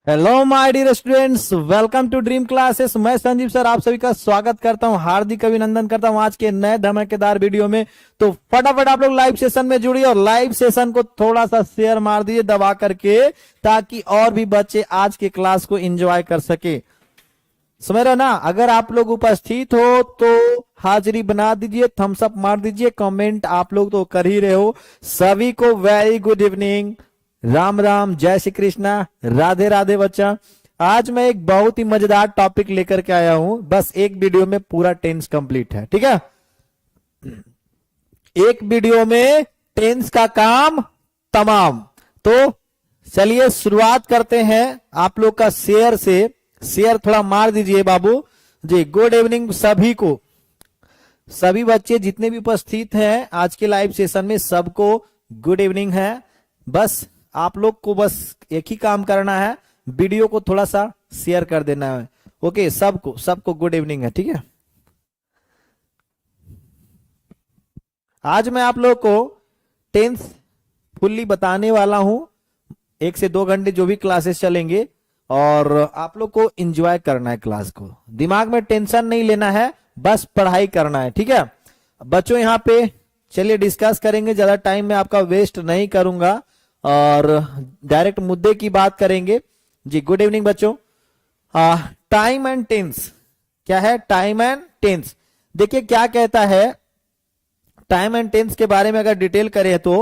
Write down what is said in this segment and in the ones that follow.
Hello my dear students, welcome to dream classes. मैं Sanjeev sir आप सभी का स्वागत करता हूं, हार्दिक अभिनंदन करता हूं आज के नए धमाकेदार वीडियो में। तो फटाफट आप लोग लाइव सेशन में जुड़िए और लाइव सेशन को थोड़ा सा शेयर मार दीजिए दबा करके, ताकि और भी बच्चे आज के क्लास को एंजॉय कर सके। समझ रहे हो ना? अगर आप लोग उपस्थित हो तो हाजिरी बना दीजिए, थम्स अप मार दीजिए, कमेंट आप लोग तो कर ही रहे हो। सभी को very good evening, Ram Ram, जय श्री कृष्णा, राधे राधे बच्चा। आज मैं एक बहुत ही मजेदार टॉपिक लेकर के आया हूं, बस एक वीडियो में पूरा टेंस कंप्लीट है। ठीक है, एक वीडियो में टेंस का काम तमाम। तो चलिए शुरुआत करते हैं आप लोग का शेयर से। शेयर थोड़ा मार दीजिए बाबू जी। गुड इवनिंग सभी को, सभी बच्चे जितने भी उपस्थित हैं आज के लाइव सेशन में, सबको गुड इवनिंग है। बस आप लोग को बस एक ही काम करना है, वीडियो को थोड़ा सा शेयर कर देना है। ओके, सबको सबको गुड इवनिंग है। ठीक है, आज मैं आप लोग को टेंस फुल्ली बताने वाला हूं। 1 से 2 घंटे जो भी क्लासेस चलेंगे, और आप लोग को एंजॉय करना है क्लास को, दिमाग में टेंशन नहीं लेना है, बस पढ़ाई करना है। ठीक है बच्चों, यहाँ पे चलिए डिस्कस करेंगे, ज्यादा टाइम में आपका वेस्ट नहीं करूंगा और डायरेक्ट मुद्दे की बात करेंगे जी। गुड इवनिंग बच्चों। टाइम एंड टेंस क्या है? टाइम एंड टेंस देखिए क्या कहता है। टाइम एंड टेंस के बारे में अगर डिटेल करें तो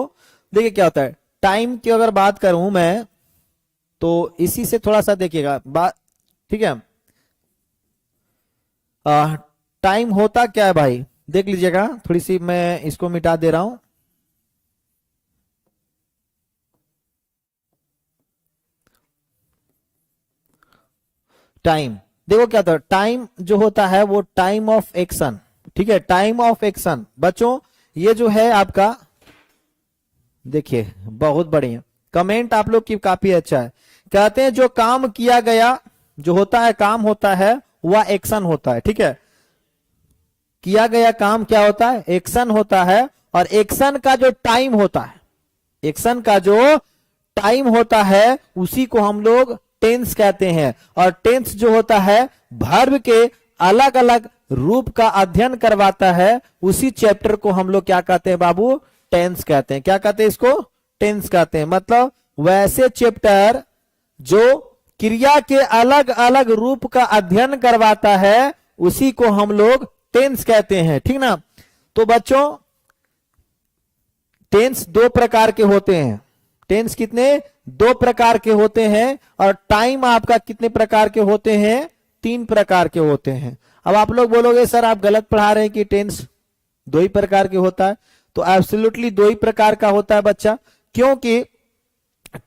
देखिए क्या होता है। टाइम की अगर बात करूं मैं तो इसी से थोड़ा सा देखिएगा बात। ठीक है, टाइम होता क्या है भाई, देख लीजिएगा। थोड़ी सी मैं इसको मिटा दे रहा हूं। टाइम देखो क्या होता है। टाइम जो होता है वो टाइम ऑफ एक्शन। ठीक है, टाइम ऑफ एक्शन बच्चों, ये जो है आपका, देखिए बहुत बढ़िया कमेंट आप लोग की, काफी अच्छा है। कहते हैं जो काम किया गया, जो होता है काम होता है, वह एक्शन होता है। ठीक है, किया गया काम क्या होता है? एक्शन होता है। और एक्शन का जो टाइम होता है, एक्शन का जो टाइम होता है उसी को हम लोग टेंस कहते हैं। और टेंस जो होता है वर्ब के अलग अलग रूप का अध्ययन करवाता है। उसी चैप्टर को हम लोग क्या कहते हैं बाबू? टेंस कहते हैं। क्या कहते हैं इसको? टेंस कहते हैं। मतलब वैसे चैप्टर जो क्रिया के अलग अलग रूप का अध्ययन करवाता है, उसी को हम लोग टेंस कहते हैं। ठीक ना? तो बच्चों टेंस 2 प्रकार के होते हैं। टेंस कितने? 2 प्रकार के होते हैं। और टाइम आपका कितने प्रकार के होते हैं? 3 प्रकार के होते हैं। अब आप लोग बोलोगे सर आप गलत पढ़ा रहे हैं कि टेंस 2 ही प्रकार के होता है। तो एब्सोल्युटली 2 ही प्रकार का होता है बच्चा, क्योंकि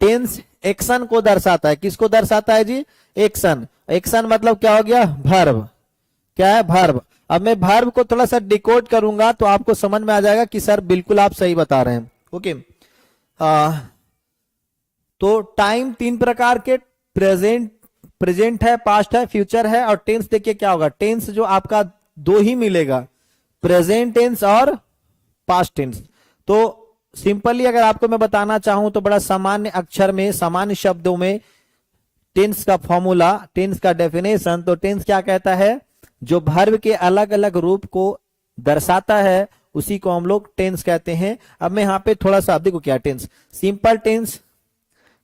टेंस एक्शन को दर्शाता है। किसको दर्शाता है जी? एक्शन। एक्शन मतलब क्या हो गया? वर्ब। क्या है? वर्ब। अब मैं वर्ब को थोड़ा सा डिकोड करूंगा तो आपको समझ में आ जाएगा कि सर बिल्कुल आप सही बता रहे हैं। ओके, तो टाइम 3 प्रकार के, प्रेजेंट है, पास्ट है, फ्यूचर है। और टेंस देखिए क्या होगा। टेंस जो आपका 2 ही मिलेगा, प्रेजेंट टेंस और पास्ट टेंस। तो सिंपली अगर आपको मैं बताना चाहूं तो बड़ा सामान्य अक्षर में, सामान्य शब्दों में टेंस का फॉर्मूला, टेंस का डेफिनेशन, तो टेंस क्या कहता है? जो वर्ब के अलग अलग रूप को दर्शाता है उसी को हम लोग टेंस कहते हैं। अब मैं यहां पे थोड़ा सा, देखो क्या tense, simple tense,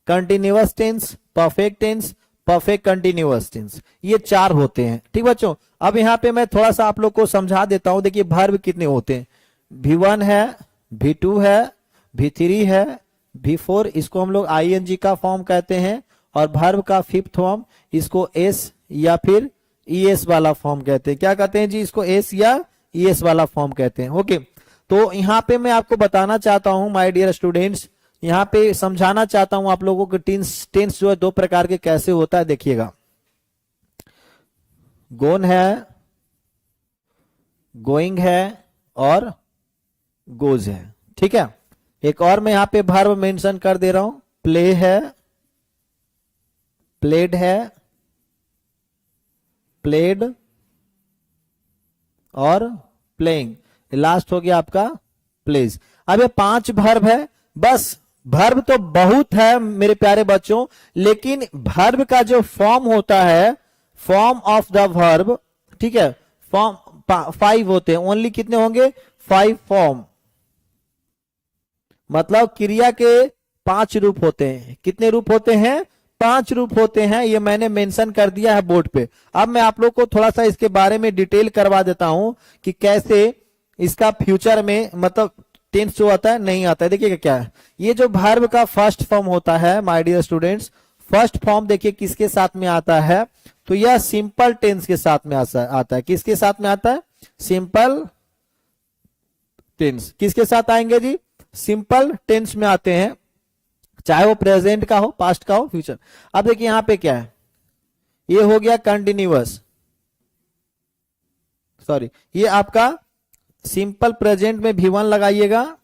continuous tense, perfect tense, perfect continuous tense, ये 4 होते हैं। ठीक बच्चों, अब यहां पे मैं थोड़ा सा आप लोग को समझा देता हूं। देखिए वर्ब कितने होते हैं? V1 है, V2 है, V3 है, V4, इसको हम लोग ING का फॉर्म कहते हैं। और वर्ब का 5th फॉर्म, इसको S या फिर ES वाला फॉर्म कहते हैं। क्या कहते हैं जी? इसको S या ES वाला फॉर्म कहते हैं। ओके, तो यहां पे मैं आपको बताना चाहता हूं माय डियर स्टूडेंट्स, यहां पे समझाना चाहता हूं आप लोगों को टेंस जो है 2 प्रकार के कैसे होता है। देखिएगा, गोन है, गोइंग है और गोज है। ठीक है, एक और मैं यहां पे वर्ब मेंशन कर दे रहा हूं, प्ले है, प्लेड है, प्लेड और प्लेइंग, लास्ट हो गया आपका प्लेज। अब ये 5 वर्ब है, बस वर्ब तो बहुत है मेरे प्यारे बच्चों, लेकिन वर्ब का जो फॉर्म होता है, फॉर्म ऑफ द वर्ब, ठीक है, फॉर्म 5 होते हैं ओनली। कितने होंगे? 5 फॉर्म, मतलब क्रिया के 5 रूप होते हैं। कितने रूप होते हैं? 5 रूप होते हैं। ये मैंने मेंशन कर दिया है बोर्ड पे। अब मैं आप लोग को थोड़ा सा इसके बारे में डिटेल करवा देता हूं कि कैसे इसका फ्यूचर में मतलब टेंस जो आता है नहीं आता है। देखिएगा क्या है, ये जो वर्ब का फर्स्ट फॉर्म होता है my dear students, first form देखिए किसके साथ में आता है, तो यह सिंपल टेंस के साथ में आता है। किसके साथ में आता है? Simple tense. किसके साथ आएंगे जी? सिंपल टेंस में आते हैं, चाहे वो प्रेजेंट का हो, पास्ट का हो, फ्यूचर। अब देखिए यहां पे क्या है, ये हो गया कंटिन्यूअस, सॉरी ये आपका सिंपल प्रेजेंट में भी 1 लगाइएगा,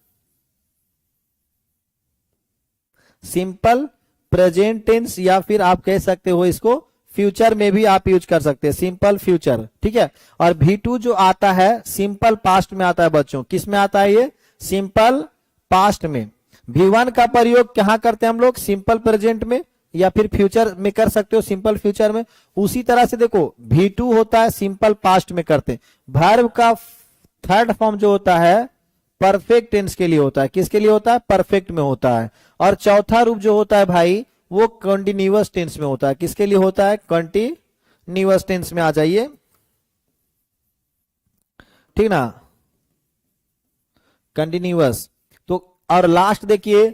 सिंपल प्रेजेंट टेंस, या फिर आप कह सकते हो इसको फ्यूचर में भी आप यूज कर सकते हैं, सिंपल फ्यूचर, ठीक है। और V2 जो आता है सिंपल पास्ट में आता है बच्चों। किस में आता है? ये सिंपल पास्ट में। V1 का प्रयोग कहां करते हैं हम लोग? सिंपल प्रेजेंट में, या फिर फ्यूचर में कर सकते हो, सिंपल फ्यूचर में। उसी तरह से देखो V2 होता है सिंपल पास्ट में करते हैं। वर्ब का थर्ड फॉर्म जो होता है परफेक्ट टेंस के लिए होता है। किसके लिए होता है? परफेक्ट में होता है। और चौथा रूप जो होता है भाई वो कंटिन्यूअस टेंस में होता है। किसके लिए होता है? कंटिन्यूअस टेंस में आ जाइए, ठीक ना, कंटिन्यूअस। तो और लास्ट देखिए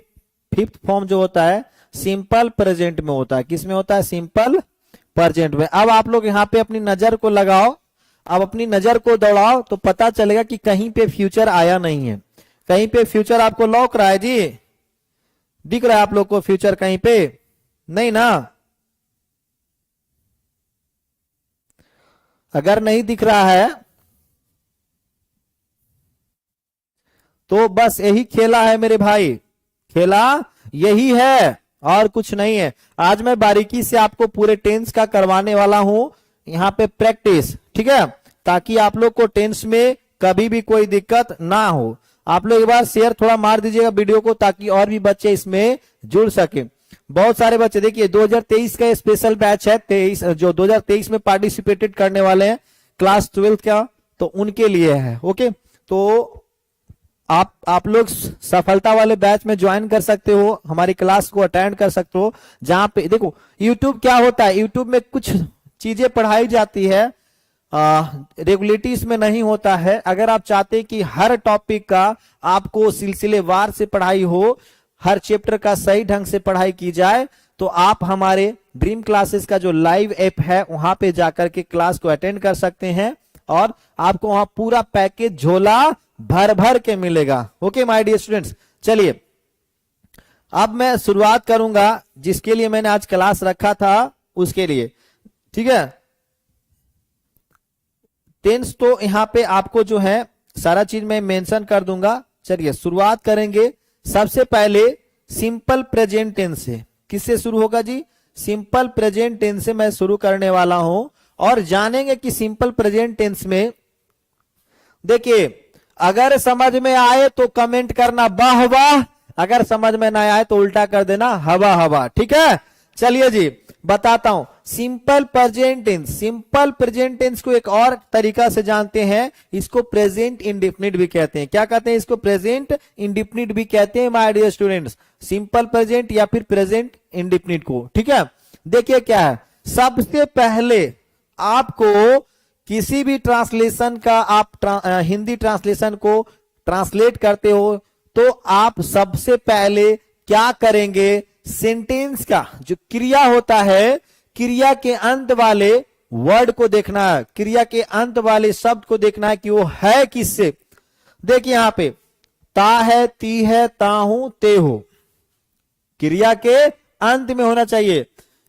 फिफ्थ फॉर्म जो होता है सिंपल प्रेजेंट में होता है। किस में होता है? सिंपल प्रेजेंट में। अब आप लोग यहाँ पे अपनी नजर को लगाओ, अब अपनी नजर को दौड़ाओ तो पता चलेगा कि कहीं पे फ्यूचर आया नहीं है। कहीं पे फ्यूचर आपको लौक रहा है जी? दिख रहा है आप लोग को फ्यूचर कहीं पे? नहीं ना। अगर नहीं दिख रहा है तो बस यही खेला है मेरे भाई, खेला यही है और कुछ नहीं है। आज मैं बारीकी से आपको पूरे टेंस का करवाने वाला हूं यहाँ पे प्रैक्टिस, ठीक है, ताकि आप लोग को टेंस में कभी भी कोई दिक्कत ना हो। आप लोग एक बार शेयर थोड़ा मार दीजिएगा वीडियो को, ताकि और भी बच्चे इसमें जुड़ सके। बहुत सारे बच्चे देखिए 2023 का स्पेशल बैच है, 23 जो 2023 में पार्टिसिपेटेड करने वाले हैं क्लास 12 का, तो उनके लिए है। ओके, तो आप लोग सफलता वाले बैच में ज्वाइन कर सकते हो, हमारी क्लास को अटेंड कर सकते हो। जहां पे देखो यूट्यूब क्या होता है, यूट्यूब में कुछ चीजें पढ़ाई जाती है, रेगुलेटिव में नहीं होता है। अगर आप चाहते हैं कि हर टॉपिक का आपको सिलसिलेवार से पढ़ाई हो, हर चैप्टर का सही ढंग से पढ़ाई की जाए, तो आप हमारे ड्रीम क्लासेस का जो लाइव ऐप है वहां पे जाकर के क्लास को अटेंड कर सकते हैं और आपको वहां पूरा पैकेज झोला भर भर के मिलेगा। ओके माय डियर स्टूडेंट्स, चलिए अब मैं शुरुआत करूंगा जिसके लिए मैंने आज क्लास रखा था उसके लिए, ठीक है। टेंस तो यहां पे आपको जो है सारा चीज मैं मेंशन कर दूंगा। चलिए शुरुआत करेंगे सबसे पहले सिंपल प्रेजेंट टेंस से। किससे शुरू होगा जी? सिंपल प्रेजेंट टेंस से मैं शुरू करने वाला हूं और जानेंगे कि सिंपल प्रेजेंट टेंस में देखिए अगर समझ में आए तो कमेंट करना वाह वाह, अगर समझ में ना आए तो उल्टा कर देना हवा हवा, ठीक है। चलिए जी बताता हूं simple present tense. Simple present tense को एक और तरीका से जानते हैं, इसको प्रेजेंट इंडेफिनिट भी कहते हैं। क्या कहते हैं इसको? प्रेजेंट इंडेफिनिट भी कहते हैं my dear students, simple present या फिर प्रेजेंट इंडेफिनिट को, ठीक है। देखिए क्या है, सबसे पहले आपको किसी भी ट्रांसलेशन का आप हिंदी ट्रांसलेशन को ट्रांसलेट करते हो तो आप सबसे पहले क्या करेंगे? सेंटेंस का जो क्रिया होता है, क्रिया के अंत वाले वर्ड को देखना है, क्रिया के अंत वाले शब्द को देखना है कि वो है किससे। देखिए यहां पे ता है, ती है, ता हूं, ते हो, क्रिया के अंत में होना चाहिए।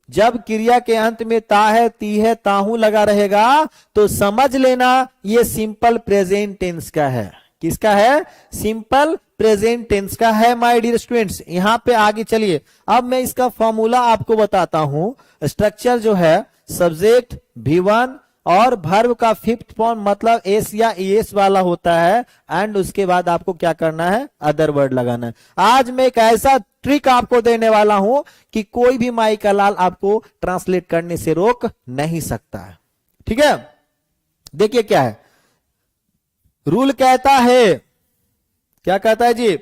जब क्रिया के अंत में ता है, ती है, ताहू लगा रहेगा तो समझ लेना ये सिंपल प्रेजेंट टेंस का है। किसका है? सिंपल प्रेजेंट टेंस का है माय डियर स्टूडेंट्स। यहां पे आगे चलिए, अब मैं इसका फॉर्मूला आपको बताता हूं। स्ट्रक्चर जो है सब्जेक्ट V1 और वर्ब का फिफ्थ फॉर्म मतलब एस या ईएस वाला होता है, एंड उसके बाद आपको क्या करना है, अदर वर्ड लगाना है। आज मैं एक ऐसा ट्रिक आपको देने वाला हूं कि कोई भी माई का लाल आपको ट्रांसलेट करने से रोक नहीं सकता है। ठीक है, देखिए क्या है, रूल कहता है, क्या कहता है जी,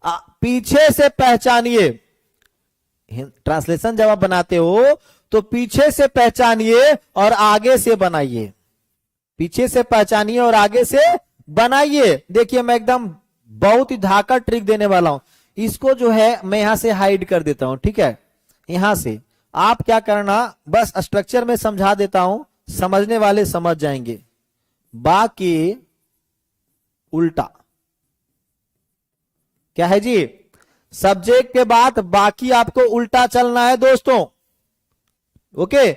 पीछे से पहचानिए। ट्रांसलेशन जब आप बनाते हो तो पीछे से पहचानिए और आगे से बनाइए, पीछे से पहचानिए और आगे से बनाइए। देखिए मैं एकदम बहुत ही धाका ट्रिक देने वाला हूं, इसको जो है मैं यहां से हाइड कर देता हूं। ठीक है, यहां से आप क्या करना, बस स्ट्रक्चर में समझा देता हूं, समझने वाले समझ जाएंगे, बाकी उल्टा क्या है जी, सब्जेक्ट के बाद बाकी आपको उल्टा चलना है दोस्तों। ओके,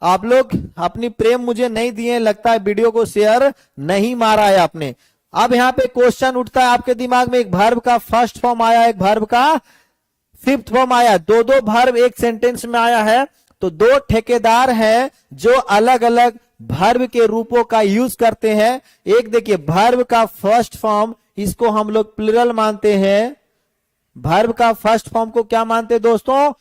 आप लोग अपनी प्रेम मुझे नहीं दिए, लगता है वीडियो को शेयर नहीं मारा है आपने। अब यहां पे क्वेश्चन उठता है आपके दिमाग में, एक वर्ब का फर्स्ट फॉर्म आया, एक वर्ब का फिफ्थ फॉर्म आया, दो दो वर्ब एक सेंटेंस में आया है, तो दो ठेकेदार हैं जो अलग अलग वर्ब के रूपों का यूज करते हैं। एक देखिए वर्ब का फर्स्ट फॉर्म, इसको हम लोग प्लूरल मानते हैं, वर्ब का फर्स्ट फॉर्म को क्या मानते हैं दोस्तों,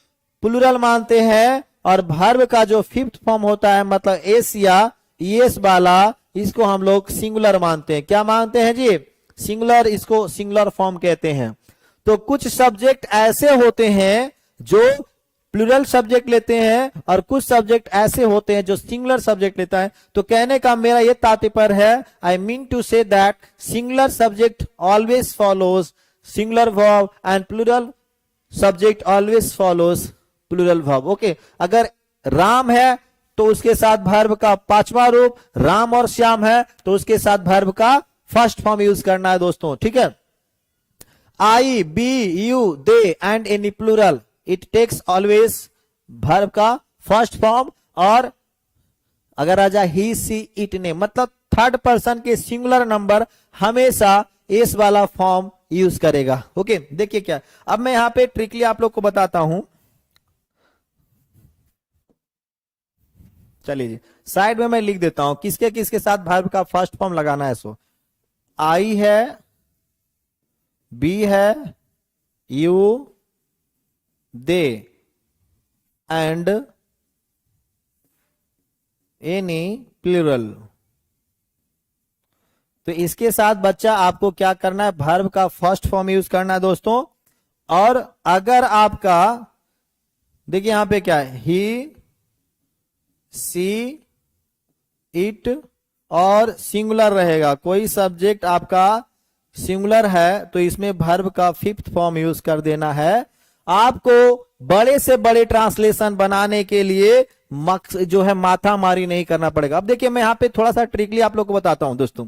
प्लूरल मानते हैं। और वर्ब का जो फिफ्थ फॉर्म होता है मतलब एस या ईएस वाला, इसको हम लोग सिंगुलर मानते हैं। क्या मानते हैं जी, सिंगुलर, इसको सिंगुलर फॉर्म कहते हैं। तो कुछ सब्जेक्ट ऐसे होते हैं जो प्लूरल सब्जेक्ट लेते हैं और कुछ सब्जेक्ट ऐसे होते हैं जो सिंगुलर सब्जेक्ट लेता है। तो कहने का मेरा यह तात्पर्य है, I mean to say that singular subject always follows singular verb and plural subject always follows plural verb. Okay, अगर राम है तो उसके साथ वर्ब का पांचवा रूप, राम और श्याम है तो उसके साथ वर्ब का फर्स्ट फॉर्म यूज करना है दोस्तों। ठीक है, I, we, you, they and any plural, it takes always verb का फर्स्ट फॉर्म। और अगर आ जाए ही, सी, इट, ने, मतलब थर्ड पर्सन के सिंगुलर नंबर हमेशा एस वाला फॉर्म यूज करेगा। ओके, देखिए क्या, अब मैं यहां पे ट्रिकली आप लोग को बताता हूं। चलिए जी, साइड में मैं लिख देता हूं किसके किसके साथ वर्ब का फर्स्ट फॉर्म लगाना है। सो आई है, बी है, you, they and any plural. तो इसके साथ बच्चा आपको क्या करना है, वर्ब का फर्स्ट फॉर्म यूज करना है दोस्तों। और अगर आपका देखिए यहां पे क्या है, ही, सी, इट और सिंगुलर रहेगा, कोई सब्जेक्ट आपका सिंगुलर है तो इसमें वर्ब का फिफ्थ फॉर्म यूज कर देना है। आपको बड़े से बड़े ट्रांसलेशन बनाने के लिए जो है माथा मारी नहीं करना पड़ेगा। अब देखिए मैं यहां पे थोड़ा सा ट्रिकली आप लोग को बताता हूं दोस्तों।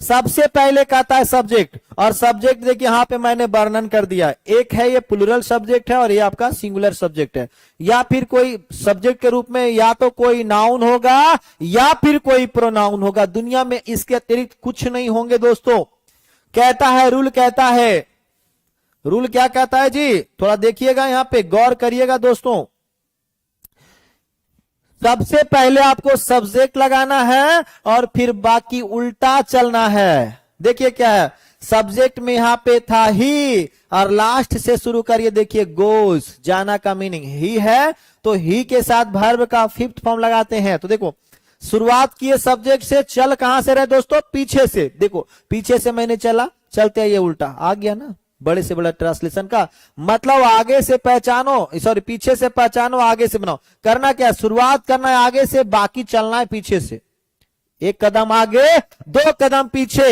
सबसे पहले कहता है सब्जेक्ट, और सब्जेक्ट देखिए यहां पे मैंने वर्णन कर दिया, एक है ये प्लूरल सब्जेक्ट है और ये आपका सिंगुलर सब्जेक्ट है। या फिर कोई सब्जेक्ट के रूप में या तो कोई नाउन होगा या फिर कोई प्रोनाउन होगा, दुनिया में इसके अतिरिक्त कुछ नहीं होंगे दोस्तों। कहता है, रूल कहता है, रूल क्या कहता है जी, थोड़ा देखिएगा यहां पे गौर करिएगा दोस्तों। सबसे पहले आपको सब्जेक्ट लगाना है और फिर बाकी उल्टा चलना है। देखिए क्या है, सब्जेक्ट में यहां पे था ही और लास्ट से शुरू करिए, देखिए गोज, जाना का मीनिंग ही है तो ही के साथ वर्ब का फिफ्थ फॉर्म लगाते हैं। तो देखो शुरुआत किए सब्जेक्ट से, चल कहां से रहे दोस्तों, पीछे से। देखो पीछे से मैंने चला, चलते ये उल्टा आ गया ना, बड़े से बड़ा ट्रांसलेशन का मतलब आगे से पहचानो, सॉरी पीछे से पहचानो आगे से बनाओ। करना क्या, शुरुआत करना है आगे से, बाकी चलना है पीछे से। एक कदम आगे, दो कदम पीछे,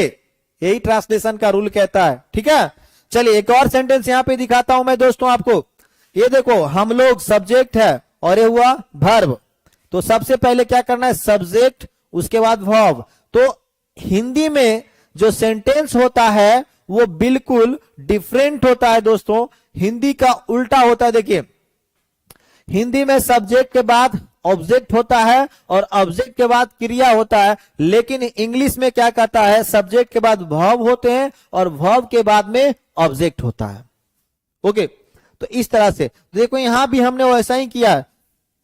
यही ट्रांसलेशन का रूल कहता है। ठीक है, चलिए एक और सेंटेंस यहां पे दिखाता हूं मैं दोस्तों आपको। ये देखो, हम लोग सब्जेक्ट है और ये हुआ वर्ब। तो सबसे पहले क्या करना है, सब्जेक्ट, उसके बाद वर्ब। तो हिंदी में जो सेंटेंस होता है वो बिल्कुल डिफरेंट होता है दोस्तों, हिंदी का उल्टा होता है। देखिए हिंदी में सब्जेक्ट के बाद ऑब्जेक्ट होता है और ऑब्जेक्ट के बाद क्रिया होता है, लेकिन इंग्लिश में क्या कहता है, सब्जेक्ट के बाद वर्ब होते हैं और वर्ब के बाद में ऑब्जेक्ट होता है। ओके, तो इस तरह से देखो यहां भी हमने वैसा ही किया।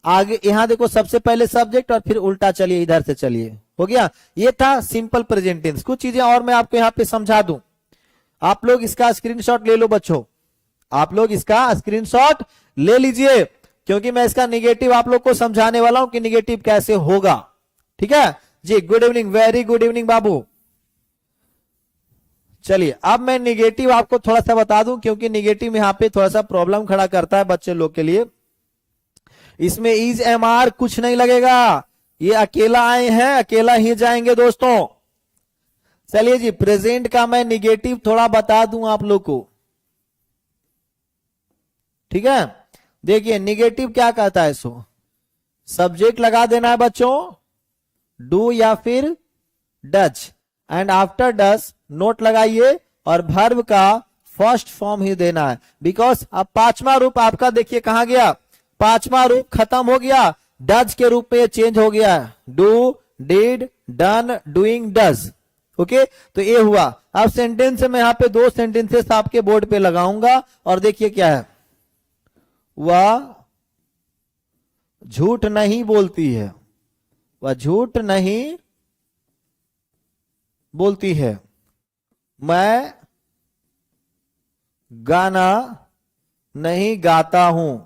आगे यहां देखो सबसे पहले सब्जेक्ट और फिर उल्टा चलिए, इधर से चलिए, हो गया। ये था सिंपल प्रेजेंट टेंस। कुछ चीजें और मैं आपको यहां पे समझा दूं, आप लोग इसका स्क्रीनशॉट ले लो बच्चों, आप लोग इसका स्क्रीनशॉट ले लीजिए, क्योंकि मैं इसका निगेटिव आप लोग को समझाने वाला हूं कि निगेटिव कैसे होगा। ठीक है जी, good evening, very good evening बाबू। चलिए अब मैं निगेटिव आपको थोड़ा सा बता दूं, क्योंकि निगेटिव यहां पे थोड़ा सा प्रॉब्लम खड़ा करता है बच्चे लोग के लिए। इसमें इज एम आर कुछ नहीं लगेगा, ये अकेला आए हैं, अकेला ही जाएंगे दोस्तों। चलिए जी, प्रेजेंट का मैं निगेटिव थोड़ा बता दूं आप लोग को। ठीक है, देखिए निगेटिव क्या कहता है, सो सब्जेक्ट लगा देना है बच्चों, डू या फिर does, and after does note लगाइए और वर्ब का फर्स्ट फॉर्म ही देना है। बिकॉज अब पांचवा रूप आपका देखिए कहां गया, पांचवा रूप खत्म हो गया, डज के रूप में चेंज हो गया है, do, did, done, doing, does. Okay, तो ये हुआ। अब सेंटेंस में यहां पे दो सेंटेंसेस आपके बोर्ड पे लगाऊंगा और देखिए क्या है, वह झूठ नहीं बोलती है, वह झूठ नहीं बोलती है, मैं गाना नहीं गाता हूं।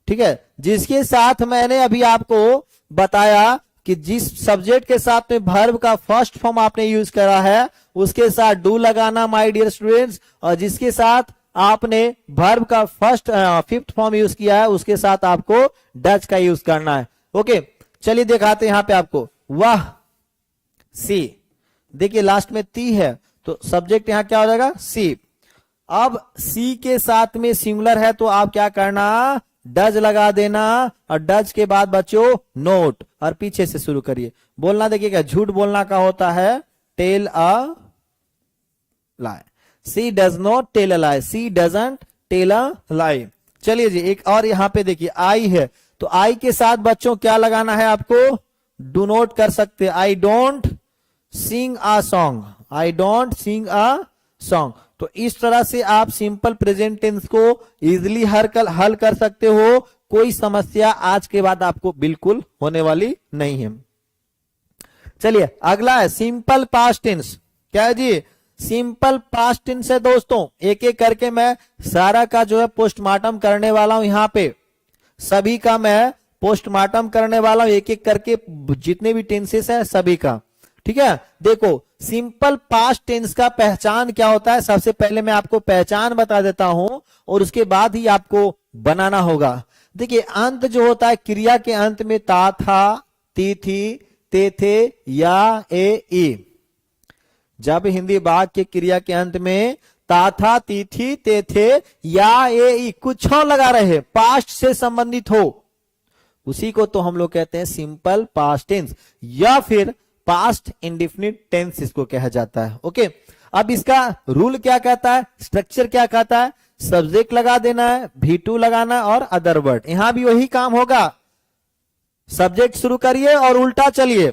ठीक है, जिसके साथ मैंने अभी आपको बताया कि जिस सब्जेक्ट के साथ में वर्ब का फर्स्ट फॉर्म आपने यूज करा है उसके साथ डू लगाना माय डियर स्टूडेंट्स, और जिसके साथ आपने वर्ब का फिफ्थ फॉर्म यूज किया है उसके साथ आपको डज का यूज करना है। ओके, चलिए दिखाते हैं यहां पे आपको, वह, सी, देखिए लास्ट में ती है तो सब्जेक्ट यहां क्या हो जाएगा, सी। अब सी के साथ में सिंगुलर है तो आप क्या करना, डज लगा देना, और डज के बाद बच्चों नोट, और पीछे से शुरू करिए बोलना। देखिएगा झूठ बोलना का होता है tell a lie, she does not tell a lie, she doesn't tell a lie. चलिए जी, एक और यहां पे देखिए आई है, तो आई के साथ बच्चों क्या लगाना है आपको, डू नोट कर सकते, I don't sing a song, I don't sing a song. तो इस तरह से आप सिंपल प्रेजेंट टेंस को इजिली हल कर सकते हो, कोई समस्या आज के बाद आपको बिल्कुल होने वाली नहीं है। चलिए अगला है सिंपल पास्ट टेंस। क्या है जी, सिंपल पास्ट टेंस है दोस्तों, एक एक करके मैं सारा का जो है पोस्टमार्टम करने वाला हूं, यहां पे सभी का मैं पोस्टमार्टम करने वाला हूं, एक एक करके जितने भी टेंसेस है सभी का। ठीक है, देखो सिंपल पास्ट टेंस का पहचान क्या होता है, सबसे पहले मैं आपको पहचान बता देता हूं और उसके बाद ही आपको बनाना होगा। देखिए अंत जो होता है, क्रिया के अंत में ता था, ती थी, ते थे, या, ए, ई। जब हिंदी वाक्य के क्रिया के अंत में ता था, ती थी, ते थे, या, ए, ई कुछ और लगा रहे, पास्ट से संबंधित हो, उसी को तो हम लोग कहते हैं सिंपल पास्ट टेंस, या फिर पास्ट इंडेफिनिट टेंस इसको कहा जाता है। ओके, अब इसका रूल क्या कहता है, स्ट्रक्चर क्या कहता है, सब्जेक्ट लगा देना है, V2 लगाना और अदर वर्ड। यहां भी वही काम होगा, सब्जेक्ट शुरू करिए और उल्टा चलिए,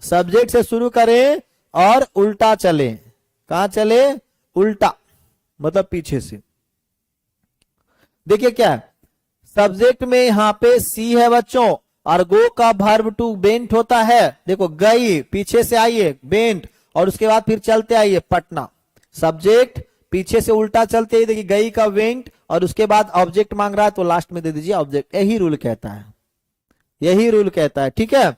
सब्जेक्ट से शुरू करें और उल्टा चले, कहां चले, उल्टा, मतलब पीछे से। देखिए क्या है, सब्जेक्ट में यहां पे सी है बच्चों, और गो का वर्ब टू बेंट होता है, देखो गई, पीछे से आइए बेंट, और उसके बाद फिर चलते आइए पटना, सब्जेक्ट पीछे से उल्टा चलते ही देखिए गई का वेंट, और उसके बाद ऑब्जेक्ट मांग रहा है तो लास्ट में दे दीजिए ऑब्जेक्ट। यही रूल कहता है, यही रूल कहता है। ठीक है,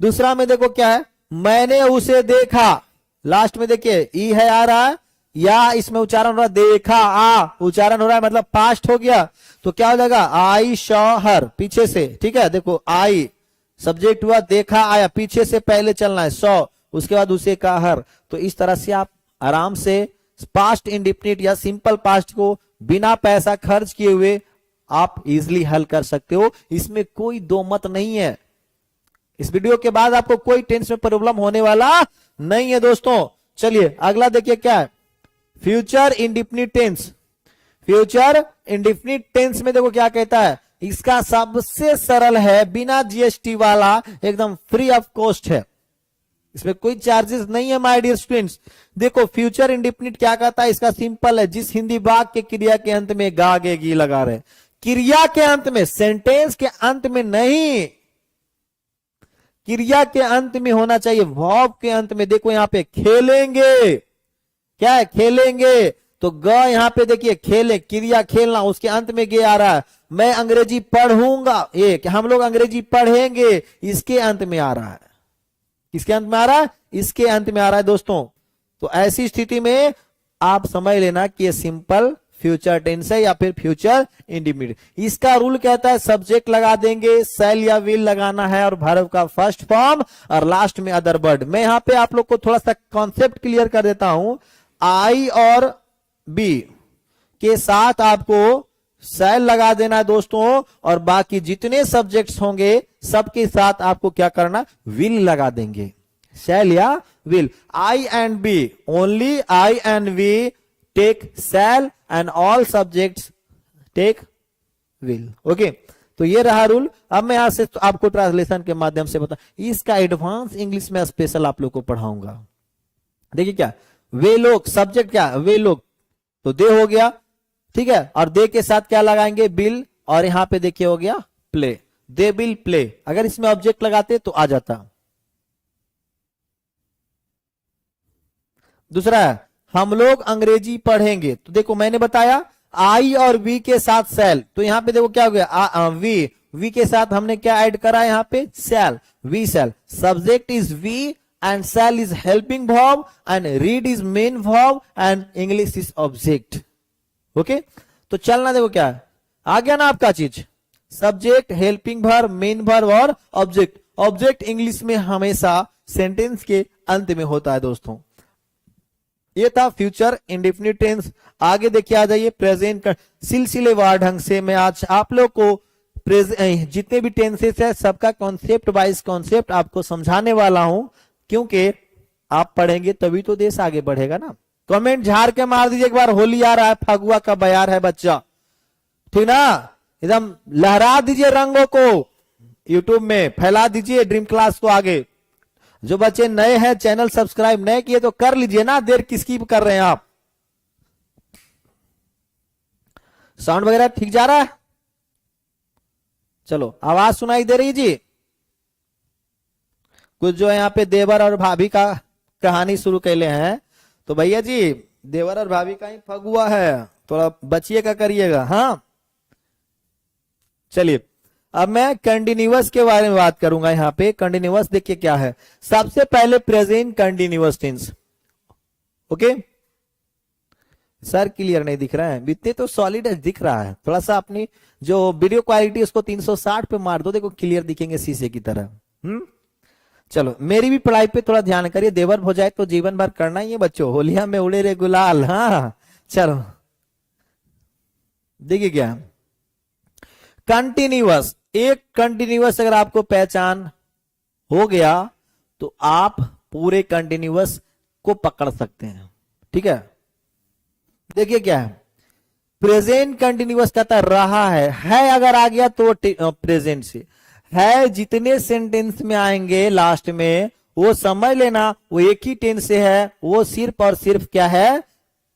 दूसरा में देखो क्या है, मैंने उसे देखा, लास्ट में देखिए ई है आ रहा है, या इसमें उच्चारण हो रहा है देखा, आ उच्चारण हो रहा है मतलब पास्ट हो गया, तो क्या हो जाएगा, आई शॉ हर, पीछे से। ठीक है, देखो आई सब्जेक्ट हुआ, देखा आया, पीछे से पहले चलना है सॉ, उसके बाद उसे का हर। तो इस तरह से आप आराम से पास्ट इंडेफिनिट या सिंपल पास्ट को बिना पैसा खर्च किए हुए आप इजिली हल कर सकते हो, इसमें कोई दो मत नहीं है। इस वीडियो के बाद आपको कोई टेंस में प्रॉब्लम होने वाला नहीं है दोस्तों। चलिए अगला देखिए क्या है, future indefinite tense. Future indefinite tense में देखो क्या कहता है, इसका सबसे सरल है, बिना जीएसटी वाला, एकदम फ्री ऑफ कॉस्ट है, इसमें कोई चार्जेस नहीं है माय डियर स्टूडेंट्स। देखो फ्यूचर इंडेफिनिट क्या कहता है, इसका सिंपल है, जिस हिंदी वाक्य के क्रिया के अंत में गा गे गी लगा रहे, क्रिया के अंत में, सेंटेंस के अंत में नहीं, क्रिया के अंत में होना चाहिए, वर्ब के अंत में। देखो यहां पे खेलेंगे, क्या है, खेलेंगे, तो ग यहां पे देखिए खेले, क्रिया खेलना, उसके अंत में गे आ रहा है। मैं अंग्रेजी पढ़ूंगा, ये कि हम लोग अंग्रेजी पढ़ेंगे, इसके अंत में आ रहा है। किसके अंत में आ रहा है? इसके अंत में आ रहा है दोस्तों। तो ऐसी स्थिति में आप समझ लेना कि ये सिंपल फ्यूचर टेंस है या फिर फ्यूचर इंडिफिनिट। इसका रूल कहता है सब्जेक्ट लगा देंगे, शैल या विल लगाना है, और वर्ब का फर्स्ट फॉर्म, और लास्ट में अदर वर्ड। मैं यहां पे आप लोग को थोड़ा सा कॉन्सेप्ट क्लियर कर देता हूं। आई और बी के साथ आपको शैल लगा देना है दोस्तों, और बाकी जितने सब्जेक्ट्स होंगे सबके साथ आपको क्या करना, विल लगा देंगे, शैल या will. I and we, only I and we take shall and all subjects take will. Okay, तो ये रहा रूल। अब मैं यहां से आपको ट्रांसलेशन के माध्यम से बता, इसका एडवांस इंग्लिश में स्पेशल आप लोग को पढ़ाऊंगा। देखिए क्या, वे लोग, सब्जेक्ट क्या, वे लोग, तो दे हो गया, ठीक है, और दे के साथ क्या लगाएंगे, बिल, और यहां पे देखिए हो गया प्ले, दे विल प्ले। अगर इसमें ऑब्जेक्ट लगाते तो आ जाता। दूसरा है, हम लोग अंग्रेजी पढ़ेंगे, तो देखो मैंने बताया आई और वी के साथ शैल, तो यहां पे देखो क्या हो गया, वी के साथ हमने क्या ऐड करा यहां पे, shall, we shall. Subject is we and shall is helping verb and read is main verb and English is object. Okay, तो चलना देखो क्या है, आ गया ना आपका चीज, subject, helping verb, main verb और ऑब्जेक्ट। ऑब्जेक्ट इंग्लिश में हमेशा सेंटेंस के अंत में होता है दोस्तों। ये था फ्यूचर इंडेफिनिट टेंस। आगे देखिए, आ जाइए प्रेजेंट। सिलसिलेवार ढंग से मैं आज आप लोग को जितने भी टेंसेस है सबका कॉन्सेप्ट वाइज कॉन्सेप्ट आपको समझाने वाला हूं, क्योंकि आप पढ़ेंगे तभी तो देश आगे बढ़ेगा ना। कमेंट झाड़ के मार दीजिए एक बार, होली आ रहा है, फगुआ का बयार है बच्चा, ठीक ना, एकदम लहरा दीजिए रंगों को, यूट्यूब में फैला दीजिए ड्रीम क्लास को आगे। जो बच्चे नए हैं, चैनल सब्सक्राइब नहीं किए तो कर लीजिए ना, देर किसकी कर रहे हैं आप। साउंड वगैरह ठीक जा रहा है? चलो, आवाज सुनाई दे रही जी? कुछ जो है यहाँ पे देवर और भाभी का कहानी शुरू कैले हैं, तो भैया जी देवर और भाभी का ही फगुआ है, थोड़ा बचिएगा करिएगा। हाँ, चलिए अब मैं कंटिन्यूअस के बारे में बात करूंगा। यहाँ पे कंटिन्यूअस देखिए क्या है, सबसे पहले present continuous tense. Okay sir, clear नहीं दिख रहा है, बीते तो सॉलिड दिख रहा है, थोड़ा सा अपनी जो वीडियो क्वालिटी उसको 360 पे मार दो, देखो क्लियर दिखेंगे शीशे की तरह। चलो, मेरी भी पढ़ाई पे थोड़ा ध्यान करिए, देवर हो जाए तो जीवन भर करना ही है बच्चों, होलिया में उड़े रे गुलाल। हाँ चलो, देखिए क्या कंटिन्यूअस। एक कंटिन्यूअस अगर आपको पहचान हो गया तो आप पूरे कंटिन्यूअस को पकड़ सकते हैं, ठीक है। देखिए क्या है, प्रेजेंट कंटिन्यूअस कहता रहा है अगर आ गया तो प्रेजेंट से है, जितने सेंटेंस में आएंगे लास्ट में वो समझ लेना वो एक ही टेंस से है, वो सिर्फ और सिर्फ क्या है,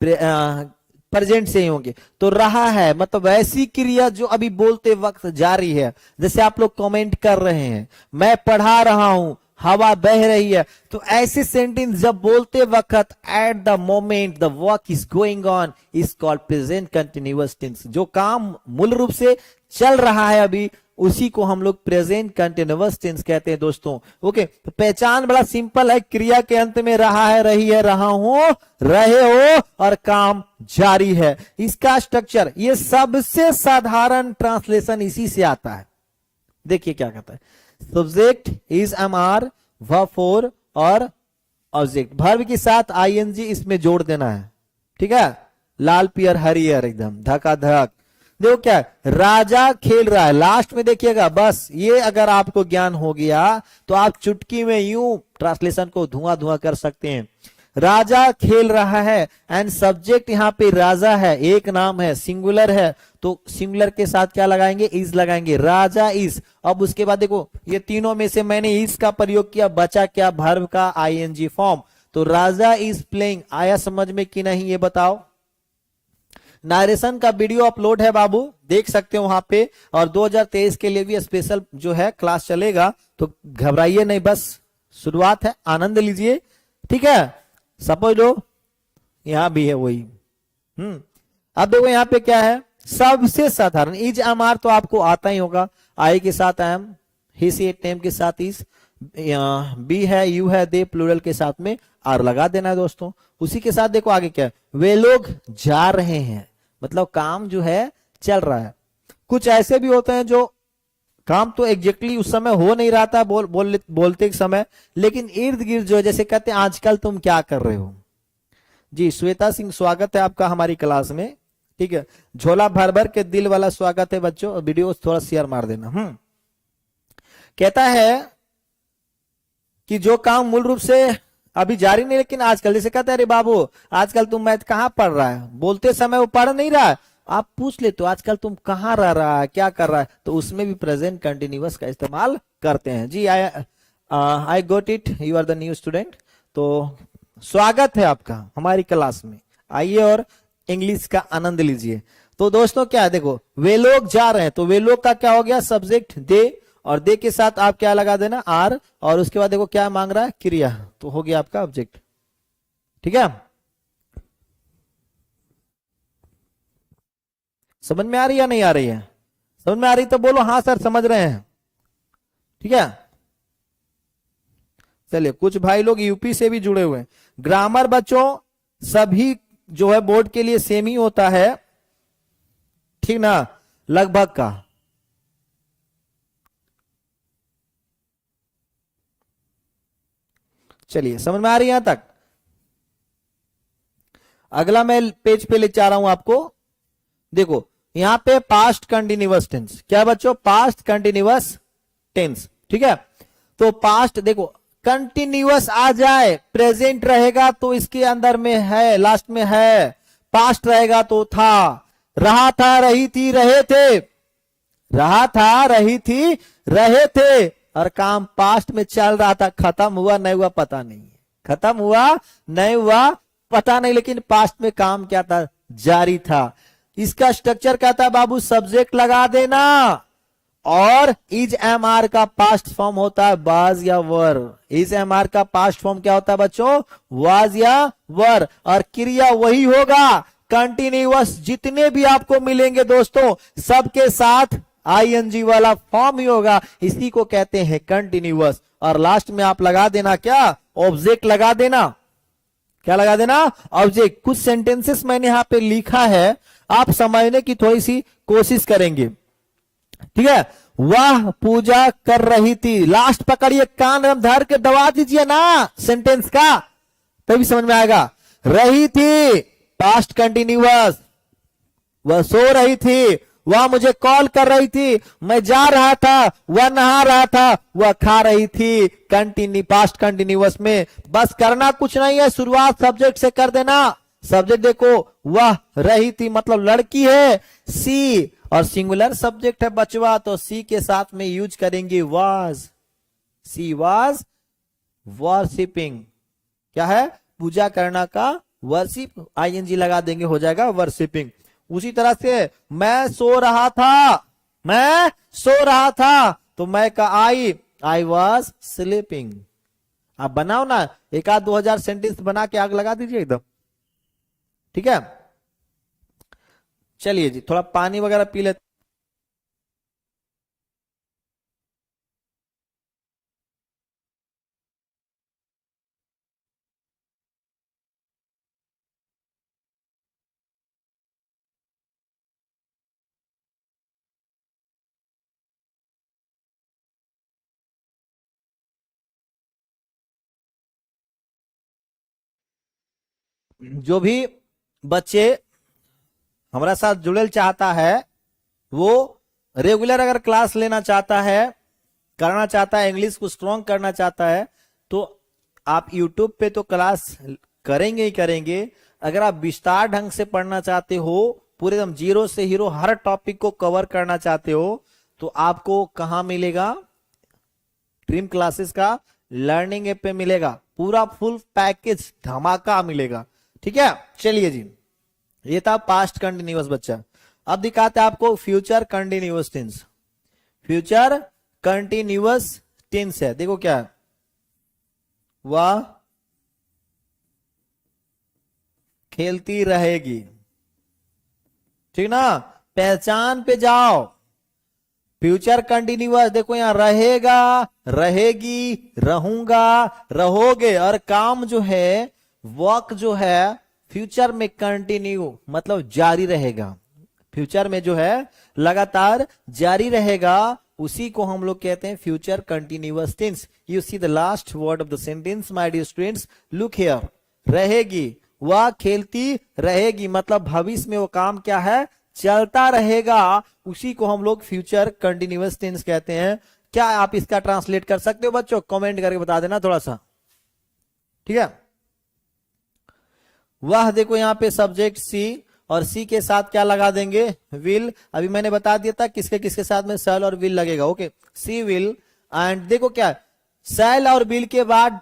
प्रेजेंट से ही होंगे। तो रहा है मतलब ऐसी क्रिया जो अभी बोलते वक्त जारी है, जैसे आप लोग कमेंट कर रहे हैं, मैं पढ़ा रहा हूं, हवा बह रही है, तो ऐसे सेंटेंस जब बोलते वक्त at the moment the work is going on is called present continuous tense. जो काम मूल रूप से चल रहा है अभी, उसी को हम लोग प्रेजेंट कंटिन्यूअस टेंस कहते हैं दोस्तों। ओके, तो पहचान बड़ा सिंपल है, क्रिया के अंत में रहा है, रही है, रहा हूं, रहे हो और काम जारी है। इसका स्ट्रक्चर, ये सबसे साधारण ट्रांसलेशन इसी से आता है। देखिए क्या कहता है, subject is MR, verb for और ऑब्जेक्ट, वर्ब के साथ आईएनजी इसमें जोड़ देना है, ठीक है। लाल पियर हरियर एकदम धका धक। देखो क्या है, राजा खेल रहा है, लास्ट में देखिएगा, बस ये अगर आपको ज्ञान हो गया तो आप चुटकी में यूं ट्रांसलेशन को धुआं धुआं कर सकते हैं। राजा खेल रहा है एंड सब्जेक्ट यहाँ पे राजा है, एक नाम है, सिंगुलर है, तो सिंगुलर के साथ क्या लगाएंगे, इज लगाएंगे, राजा इज। अब उसके बाद देखो ये तीनों में से मैंने इज का प्रयोग किया, बचा क्या, वर्ब का आईएनजी फॉर्म। तो राजा इज प्लेइंग, आया समझ में कि नहीं ये बताओ। नारेशन का वीडियो अपलोड है बाबू, देख सकते हो वहां पे। और 2023 के लिए भी स्पेशल जो है क्लास चलेगा, तो घबराइए नहीं, बस शुरुआत है, आनंद लीजिए, ठीक है। सपोज लो यहां भी है वही। अब देखो यहाँ पे क्या है, सबसे साधारण इज एम आर तो आपको आता ही होगा, आई के साथ am, he she it name के साथ इज, बी है, यू है, दे प्लूरल के साथ में आर लगा देना है दोस्तों। उसी के साथ देखो आगे क्या है, वे लोग जा रहे हैं, मतलब काम जो है चल रहा है। कुछ ऐसे भी होते हैं जो काम तो एग्जैक्टली उस समय हो नहीं रहा था बोलते समय, लेकिन इर्द गिर्द जो है, जैसे कहते हैं आजकल तुम क्या कर रहे हो। जी श्वेता सिंह, स्वागत है आपका हमारी क्लास में, ठीक है। झोला भर भर के दिल वाला स्वागत है बच्चों, वीडियो थोड़ा शेयर मार देना। कहता है कि जो काम मूल रूप से अभी जारी नहीं, लेकिन आजकल, जैसे कहते हैं अरे बाबू आजकल तुम मैथ कहाँ पढ़ रहा है, बोलते समय वो पढ़ नहीं रहा है, आप पूछ ले तो आजकल तुम कहाँ रह रहा है, क्या कर रहा है, तो उसमें भी प्रेजेंट कंटिन्यूअस का इस्तेमाल करते हैं। जी I got it, you are the new student, तो स्वागत है आपका हमारी क्लास में, आइए और इंग्लिश का आनंद लीजिए। तो दोस्तों क्या है, देखो वे लोग जा रहे हैं, तो वे लोग का क्या हो गया, सब्जेक्ट दे, और दे के साथ आप क्या लगा देना, आर, और उसके बाद देखो क्या मांग रहा है, क्रिया, तो हो गया आपका ऑब्जेक्ट, ठीक है। समझ में आ रही है या नहीं आ रही है? समझ में आ रही तो बोलो हाँ सर समझ रहे हैं, ठीक है। चलिए, कुछ भाई लोग यूपी से भी जुड़े हुए हैं। ग्रामर बच्चों सभी जो है बोर्ड के लिए सेम ही होता है, ठीक ना, लगभग का। चलिए समझ में आ रही है यहां तक? अगला मैं पेज पे ले जा रहा हूं आपको, देखो यहां पे पास्ट कंटिन्यूअस टेंस, क्या बच्चों, पास्ट कंटिन्यूअस टेंस, ठीक है। तो पास्ट देखो कंटिन्यूअस आ जाए, प्रेजेंट रहेगा तो इसके अंदर में है, लास्ट में है, पास्ट रहेगा तो था, रहा था, रही थी, रहे थे, रहा था, रही थी, रहे थे, और काम पास्ट में चल रहा था, खत्म हुआ नहीं हुआ पता नहीं है, खत्म हुआ नहीं हुआ पता नहीं, लेकिन पास्ट में काम क्या था, जारी था। इसका स्ट्रक्चर क्या था बाबू, सब्जेक्ट लगा देना, और इज एम आर का पास्ट फॉर्म होता है वाज या वर, इज एम आर का पास्ट फॉर्म क्या होता है बच्चों, वाज या वर, और क्रिया वही होगा, कंटिन्यूअस जितने भी आपको मिलेंगे दोस्तों सबके साथ आईएनजी वाला फॉर्म ही होगा, इसी को कहते हैं कंटिन्यूअस। और लास्ट में आप लगा देना क्या, ऑब्जेक्ट लगा देना, क्या लगा देना, ऑब्जेक्ट। कुछ सेंटेंसेस मैंने यहां पे लिखा है, आप समझने की थोड़ी सी कोशिश करेंगे, ठीक है। वह पूजा कर रही थी, लास्ट पकड़िए, कान धर के दबा दीजिए ना सेंटेंस का, तभी समझ में आएगा। रही थी पास्ट कंटिन्यूअस, वह सो रही थी, वह मुझे कॉल कर रही थी, मैं जा रहा था, वह नहा रहा था, वह खा रही थी, कंटिन्यू पास्ट कंटिन्यूअस में। बस करना कुछ नहीं है, शुरुआत सब्जेक्ट से कर देना। सब्जेक्ट देखो, वह रही थी मतलब लड़की है, सी, और सिंगुलर सब्जेक्ट है बचवा, तो सी के साथ में यूज करेंगे वाज, सी वाज वर्शिपिंग, क्या है, पूजा करना का, वर्शिप आईएनजी लगा देंगे, हो जाएगा वर्शिपिंग। उसी तरह से मैं सो रहा था, मैं सो रहा था, तो मैं का आई वॉज स्लीपिंग। आप बनाओ ना, एक आध 2000 सेंटेंस बना के आग लगा दीजिए एकदम, ठीक है। चलिए जी, थोड़ा पानी वगैरह पी लेते। जो भी बच्चे हमारा साथ जुड़े चाहता है, वो रेगुलर अगर क्लास लेना चाहता है, करना चाहता है, इंग्लिश को स्ट्रॉन्ग करना चाहता है, तो आप यूट्यूब पे तो क्लास करेंगे ही करेंगे। अगर आप विस्तार ढंग से पढ़ना चाहते हो, पूरे एकदम जीरो से हीरो हर टॉपिक को कवर करना चाहते हो, तो आपको कहां मिलेगा, ड्रीम क्लासेस का लर्निंग ऐप पे मिलेगा, पूरा फुल पैकेज धमाका मिलेगा, ठीक है। चलिए जी, ये था पास्ट कंटिन्यूअस बच्चा। अब दिखाते हैं आपको future continuous tense. Future continuous tense है, देखो क्या है, वह खेलती रहेगी, ठीक ना, पहचान पे जाओ। फ्यूचर कंटिन्यूअस देखो यहां रहेगा, रहेगी, रहूंगा, रहोगे, और काम जो है, वर्क जो है फ्यूचर में कंटिन्यू मतलब जारी रहेगा, फ्यूचर में जो है लगातार जारी रहेगा, उसी को हम लोग कहते हैं future continuous tense. You see the last word of the sentence my dear students, look here, रहेगी, वह खेलती रहेगी मतलब भविष्य में वो काम क्या है, चलता रहेगा, उसी को हम लोग फ्यूचर कंटिन्यूअस टेंस कहते हैं। क्या आप इसका ट्रांसलेट कर सकते हो बच्चों? कमेंट करके बता देना थोड़ा सा, ठीक है। वह देखो यहां पे सब्जेक्ट सी, और सी के साथ क्या लगा देंगे, विल। अभी मैंने बता दिया था किसके किसके साथ में शैल और विल लगेगा, ओके, सी विल। एंड देखो क्या, शैल और विल के बाद,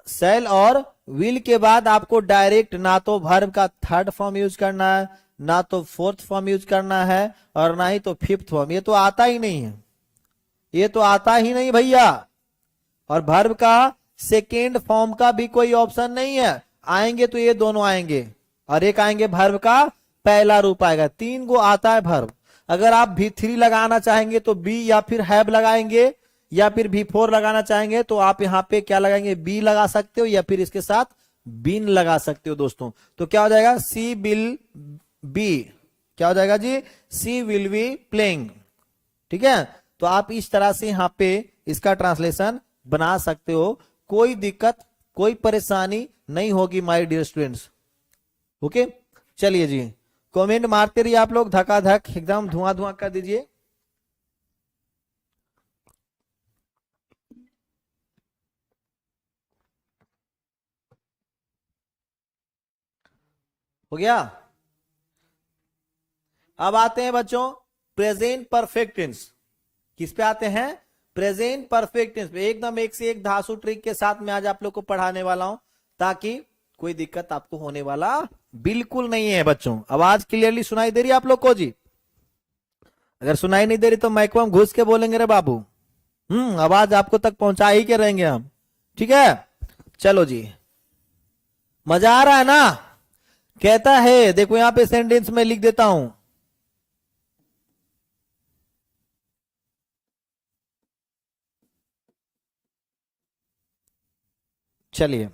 शैल और विल के बाद आपको डायरेक्ट ना तो वर्ब का थर्ड फॉर्म यूज करना है, ना तो फोर्थ फॉर्म यूज करना है, और ना ही तो फिफ्थ फॉर्म, ये तो आता ही नहीं है, ये तो आता ही नहीं भैया। और वर्ब का सेकेंड फॉर्म का भी कोई ऑप्शन नहीं है, आएंगे तो ये दोनों आएंगे, और एक आएंगे वर्ब का पहला रूप आएगा। 3 गो आता है वर्ब। अगर आप V3 लगाना चाहेंगे तो बी या फिर हैव लगाएंगे, या फिर V4 लगाना चाहेंगे तो आप यहां पे क्या लगाएंगे, बी लगा सकते हो, या फिर इसके साथ बीन लगा सकते हो दोस्तों। तो क्या हो जाएगा, सी विल बी, क्या हो जाएगा जी, सी विल बी प्लेइंग, ठीक है। तो आप इस तरह से यहां पे इसका ट्रांसलेशन बना सकते हो, कोई दिक्कत कोई परेशानी नहीं होगी माय डियर स्टूडेंट्स, ओके। चलिए जी, कमेंट मारते रहिए आप लोग, धकाधक एकदम धुआं धुआं कर दीजिए। हो गया। अब आते हैं बच्चों प्रेजेंट परफेक्ट टेंस। किस पे आते हैं, प्रेजेंट परफेक्ट टेंस पे। एकदम एक से एक धांसू ट्रिक के साथ मैं आज आप लोग को पढ़ाने वाला हूं, ताकि कोई दिक्कत आपको होने वाला बिल्कुल नहीं है बच्चों। आवाज क्लियरली सुनाई दे रही है आप लोग को जी? अगर सुनाई नहीं दे रही तो माइक में घुस के बोलेंगे रे बाबू, आवाज आपको तक पहुंचा ही के रहेंगे हम, ठीक है। चलो जी, मजा आ रहा है ना? कहता है, देखो यहां पे सेंटेंस में लिख देता हूं, चलिए,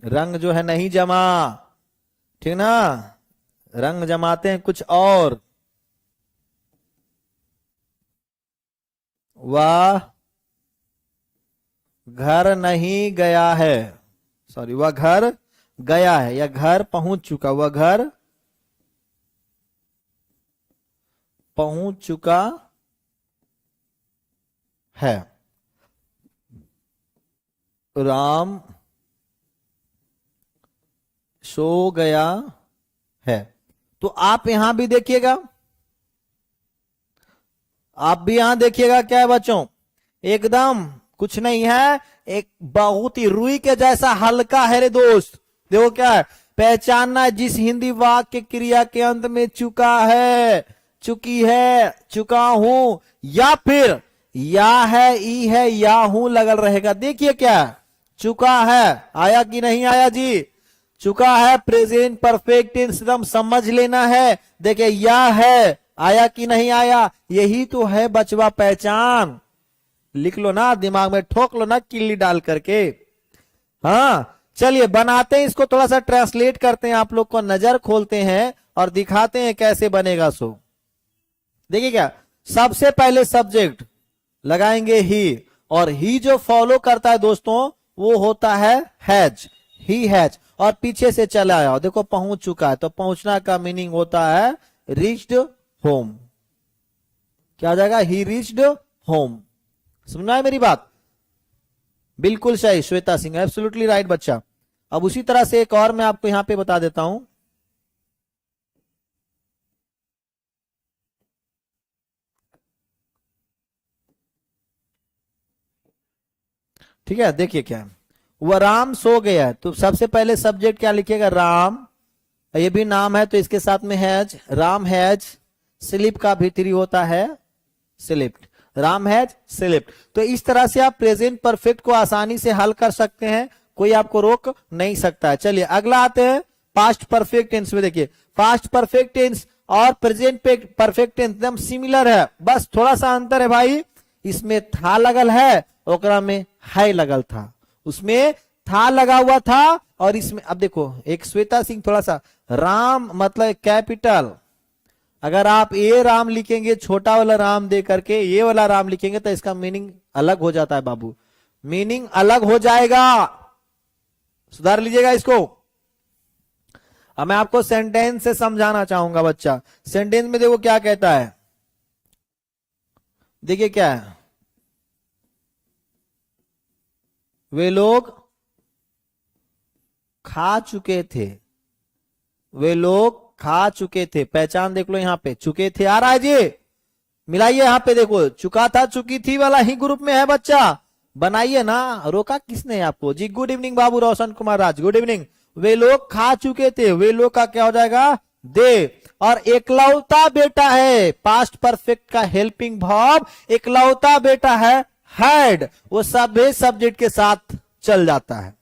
रंग जो है नहीं जमा, ठीक ना, रंग जमाते हैं कुछ और। वह घर नहीं गया है, सॉरी, वह घर गया है या घर पहुंच चुका, वह घर पहुंच चुका है। राम सो गया है। तो आप यहां भी देखिएगा, आप भी यहां देखिएगा, क्या है बच्चों, एकदम कुछ नहीं है, एक बहुत ही रुई के जैसा हल्का है रे दोस्त। देखो क्या है, पहचानना जिस हिंदी वाक्य क्रिया के अंत में चुका है, चुकी है, चुका हूं, या फिर या है, ई है, या हूं लगल रहेगा। देखिए क्या चुका है, आया कि नहीं आया जी? चुका है प्रेजेंट परफेक्ट टेंस, एकदम समझ लेना है। देखिए या है, आया कि नहीं आया, यही तो है बचवा पहचान। लिख लो ना, दिमाग में ठोक लो ना किल्ली डाल करके। हाँ चलिए बनाते हैं इसको, थोड़ा सा ट्रांसलेट करते हैं, आप लोग को नजर खोलते हैं और दिखाते हैं कैसे बनेगा। सो देखिए क्या, सबसे पहले सब्जेक्ट लगाएंगे ही, और ही जो फॉलो करता है दोस्तों वो होता है हैज, ही हैज, और पीछे से चला आया, देखो पहुंच चुका है, तो पहुंचना का मीनिंग होता है रीच्ड होम। क्या हो जाएगा, ही रीच्ड होम। समझना है मेरी बात? बिल्कुल सही श्वेता सिंह, एब्सोल्युटली राइट बच्चा। अब उसी तरह से एक और मैं आपको यहां पे बता देता हूं, ठीक है। देखिए क्या, वह राम सो गया है, तो सबसे पहले सब्जेक्ट क्या लिखिएगा, राम ये भी नाम है तो इसके साथ में हैज, राम हैज स्लिप का भी थ्री होता है स्लिप्ड, राम हैज स्लिप्ड। तो इस तरह से आप प्रेजेंट परफेक्ट को आसानी से हल कर सकते हैं, कोई आपको रोक नहीं सकता है। चलिए अगला आते हैं पास्ट परफेक्ट टेंस में। देखिए पास्ट परफेक्ट टेंस और प्रेजेंट परफेक्ट टेंस एकदम सिमिलर है, बस थोड़ा सा अंतर है भाई, इसमें था लगल है, ओकरा में है लगल था, उसमें था लगा हुआ था और इसमें अब देखो एक श्वेता सिंह थोड़ा सा, राम मतलब कैपिटल, अगर आप ये राम लिखेंगे छोटा वाला राम दे करके ये वाला राम लिखेंगे तो इसका मीनिंग अलग हो जाता है बाबू, मीनिंग अलग हो जाएगा, सुधार लीजिएगा इसको। अब मैं आपको सेंटेंस से समझाना चाहूंगा बच्चा। सेंटेंस में देखो क्या कहता है, देखिए क्या है, वे लोग खा चुके थे, वे लोग खा चुके थे, पहचान देख लो यहाँ पे, चुके थे आ रहा है जी, मिलाइए यहाँ पे देखो, चुका था चुकी थी वाला ही ग्रुप में है बच्चा, बनाइए ना, रोका किसने आपको जी। गुड इवनिंग बाबू रोशन कुमार राज, गुड इवनिंग। वे लोग खा चुके थे, वे लोग का क्या हो जाएगा दे, और एकलौता बेटा है, पास्ट परफेक्ट का हेल्पिंग वर्ब एकलौता बेटा है हैड, वो सभी सब्जेक्ट के साथ चल जाता है,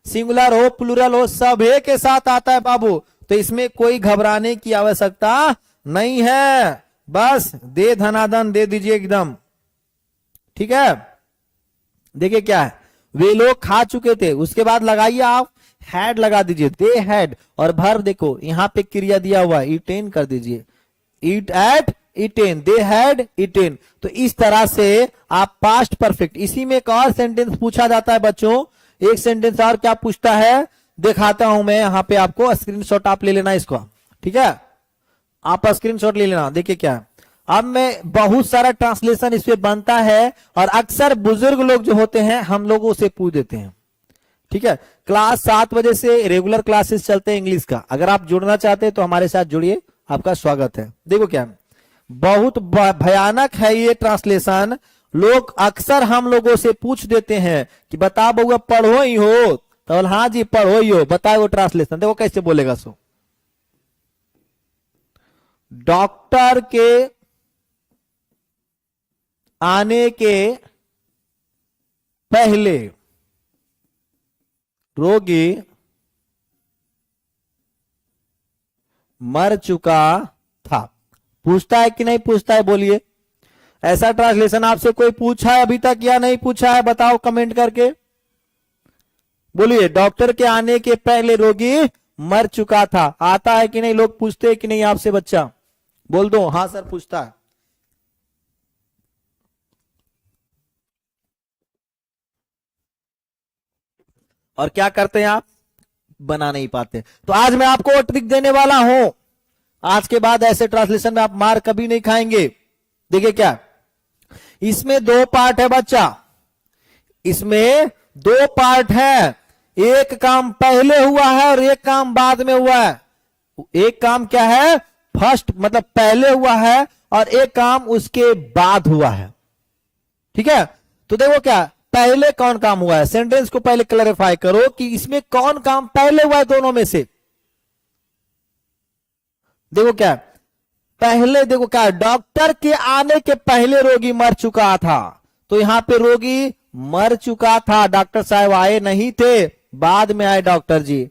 सिंगुलर हो प्लूरल हो सभी के साथ आता है बाबू, तो इसमें कोई घबराने की आवश्यकता नहीं है, बस दे धनाधन दे दीजिए एकदम, ठीक है। देखिए क्या है, वे लोग खा चुके थे, उसके बाद लगाइए आप हैड लगा दीजिए, दे हैड, और भर देखो यहाँ पे क्रिया दिया हुआ है ईटेन कर दीजिए, eat ate eaten, they had eaten. तो इस तरह से आप पास्ट परफेक्ट, इसी में एक और सेंटेंस पूछा जाता है बच्चों, एक सेंटेंस और क्या पूछता है दिखाता हूं मैं यहाँ पे आपको, स्क्रीनशॉट आप ले लेना इसको, ठीक है, आप स्क्रीनशॉट ले लेना। देखिए क्या है, अब मैं बहुत सारा ट्रांसलेशन इस पे बनता है और अक्सर बुजुर्ग लोग जो होते हैं हम लोगों से पूछ देते हैं, ठीक है। क्लास 7 बजे से रेगुलर क्लासेस चलते हैं इंग्लिश का, अगर आप जुड़ना चाहते हैं तो हमारे साथ जुड़िए, आपका स्वागत है। देखो क्या है, बहुत भयानक है ये ट्रांसलेशन, लोग अक्सर हम लोगों से पूछ देते हैं कि बता बउआ पढ़ो ही हो, तो हाँ जी पढ़ो ही हो, बताओ वो ट्रांसलेशन, देखो कैसे बोलेगा सो, डॉक्टर के आने के पहले रोगी मर चुका था। पूछता है कि नहीं पूछता है बोलिए, ऐसा ट्रांसलेशन आपसे कोई पूछा है अभी तक या नहीं पूछा है, बताओ कमेंट करके बोलिए। डॉक्टर के आने के पहले रोगी मर चुका था, आता है कि नहीं, लोग पूछते हैं कि नहीं आपसे बच्चा, बोल दो हाँ सर पूछता है। और क्या करते हैं आप, बना नहीं पाते। तो आज मैं आपको ट्रिक देने वाला हूं, आज के बाद ऐसे ट्रांसलेशन में आप मार कभी नहीं खाएंगे। देखिए क्या, इसमें 2 पार्ट है बच्चा, इसमें 2 पार्ट है, एक काम पहले हुआ है और एक काम बाद में हुआ है। एक काम क्या है, फर्स्ट मतलब पहले हुआ है और एक काम उसके बाद हुआ है, ठीक है। तो देखो क्या पहले कौन काम हुआ है, सेंटेंस को पहले क्लैरिफाई करो कि इसमें कौन काम पहले हुआ है दोनों में से। देखो क्या पहले, देखो क्या डॉक्टर के आने के पहले रोगी मर चुका था, तो यहां पे रोगी मर चुका था, डॉक्टर साहब आए नहीं थे, बाद में आए डॉक्टर जी।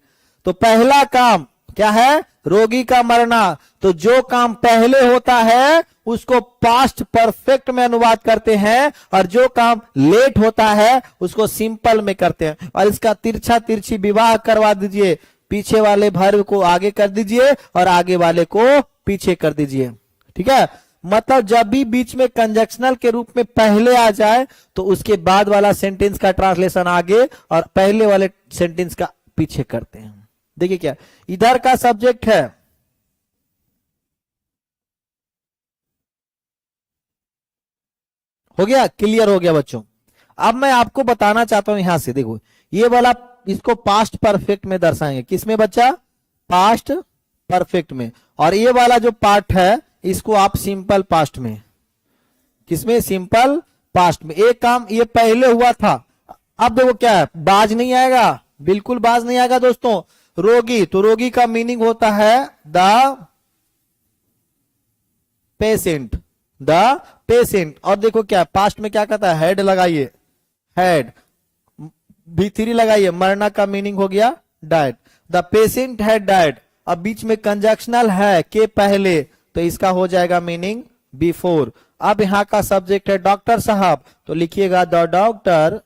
तो पहला काम क्या है, रोगी का मरना, तो जो काम पहले होता है उसको पास्ट परफेक्ट में अनुवाद करते हैं और जो काम लेट होता है उसको सिंपल में करते हैं। और इसका तिरछा तिरछी विवाह करवा दीजिए, पीछे वाले वर्ब को आगे कर दीजिए और आगे वाले को पीछे कर दीजिए, ठीक है। मतलब जब भी बीच में कंजक्शनल के रूप में पहले आ जाए तो उसके बाद वाला सेंटेंस का ट्रांसलेशन आगे और पहले वाले सेंटेंस का पीछे करते हैं। देखिए क्या इधर का सब्जेक्ट है, हो गया, क्लियर हो गया बच्चों। अब मैं आपको बताना चाहता हूं यहां से, देखो ये वाला इसको पास्ट परफेक्ट में दर्शाएंगे, किसमें बच्चा, पास्ट परफेक्ट में, और ये वाला जो पार्ट है इसको आप सिंपल पास्ट में, किसमें, सिंपल पास्ट में। एक काम ये पहले हुआ था, अब देखो क्या है, बाज नहीं आएगा, बिल्कुल बाज नहीं आएगा दोस्तों। रोगी, तो रोगी का मीनिंग होता है द पेशेंट, द पेशेंट। और देखो क्या पास्ट में क्या कहता है, हेड लगाइए, हेड, V3 लगाइए, मरना का मीनिंग हो गया died, the patient had died. अब बीच में कंजक्शनल है के पहले, तो इसका हो जाएगा मीनिंग बिफोर। अब यहां का सब्जेक्ट है डॉक्टर साहब, तो लिखिएगा द डॉक्टर,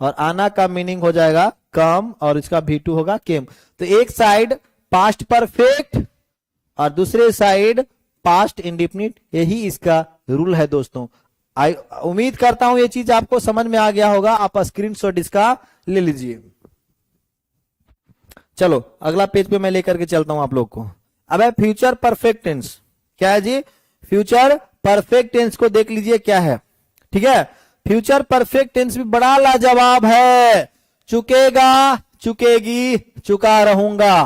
और आना का मीनिंग हो जाएगा कम, और इसका V2 होगा केम। तो एक साइड पास्ट परफेक्ट और दूसरे साइड पास्ट इंडिफिनिट, यही इसका रूल है दोस्तों। उम्मीद करता हूं ये चीज आपको समझ में आ गया होगा। आप स्क्रीनशॉट इसका ले लीजिए। चलो अगला पेज पे मैं लेकर के चलता हूं आप लोग को। अब है फ्यूचर परफेक्ट टेंस। क्या है जी? फ्यूचर परफेक्ट टेंस को देख लीजिए क्या है। ठीक है, फ्यूचर परफेक्ट टेंस भी बड़ा लाजवाब है। चुकेगा, चुकेगी, चुका रहूंगा।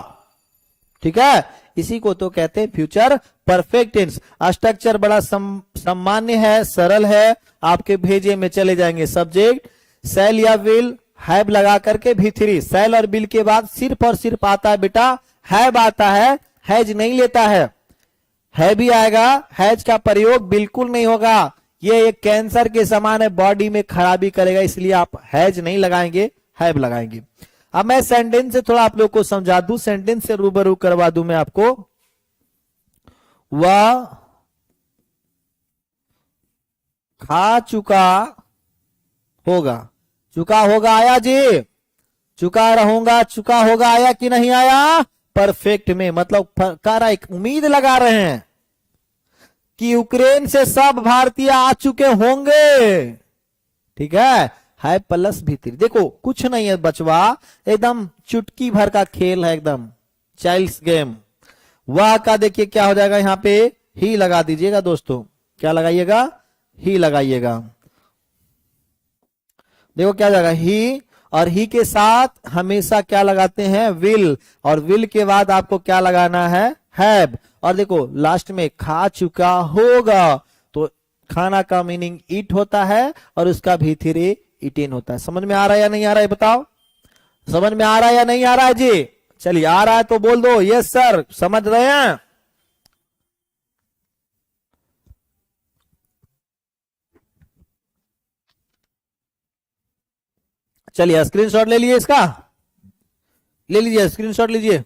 ठीक है, इसी को तो कहते हैं फ्यूचर परफेक्ट टेंस। स्ट्रक्चर बड़ा सामान्य है, सरल है। आपके भेजे में चले जाएंगे सब्जेक्ट, सेल या विल, हैव लगा करके V3। सेल और विल के बाद सिर्फ और सिर्फ आता है बेटा हैव आता है, हैज नहीं लेता है। है भी आएगा, हैज का प्रयोग बिल्कुल नहीं होगा। ये एक कैंसर के समान है, बॉडी में खराबी करेगा, इसलिए आप हैज नहीं लगाएंगे, हैव लगाएंगे। अब मैं सेंटेंस से थोड़ा आप लोग को समझा दूं, सेंटेंस से रूबरू करवा दूं मैं आपको। वह खा चुका होगा, चुका होगा आया जी, चुका रहूंगा, चुका होगा आया कि नहीं आया? परफेक्ट में, मतलब कह रहा एक उम्मीद लगा रहे हैं कि यूक्रेन से सब भारतीय आ चुके होंगे। ठीक है प्लस V3। देखो कुछ नहीं है बचवा, एकदम चुटकी भर का खेल है, एकदम चाइल्ड्स गेम। वह का देखिए क्या हो जाएगा, यहां पे ही लगा दीजिएगा दोस्तों। क्या लगाइएगा? ही लगाइएगा। देखो क्या जाएगा, ही, और ही के साथ हमेशा क्या लगाते हैं? विल, और विल के बाद आपको क्या लगाना है? हैव। और देखो लास्ट में खा चुका होगा, तो खाना का मीनिंग ईट होता है और उसका V3 ईटिन होता है। समझ में आ रहा है या नहीं आ रहा है बताओ? समझ में आ रहा है या नहीं आ रहा है जी? चलिए आ रहा है तो बोल दो यस सर, समझ रहे हैं? चलिए स्क्रीनशॉट ले लीजिए इसका, ले लीजिए स्क्रीनशॉट लीजिए।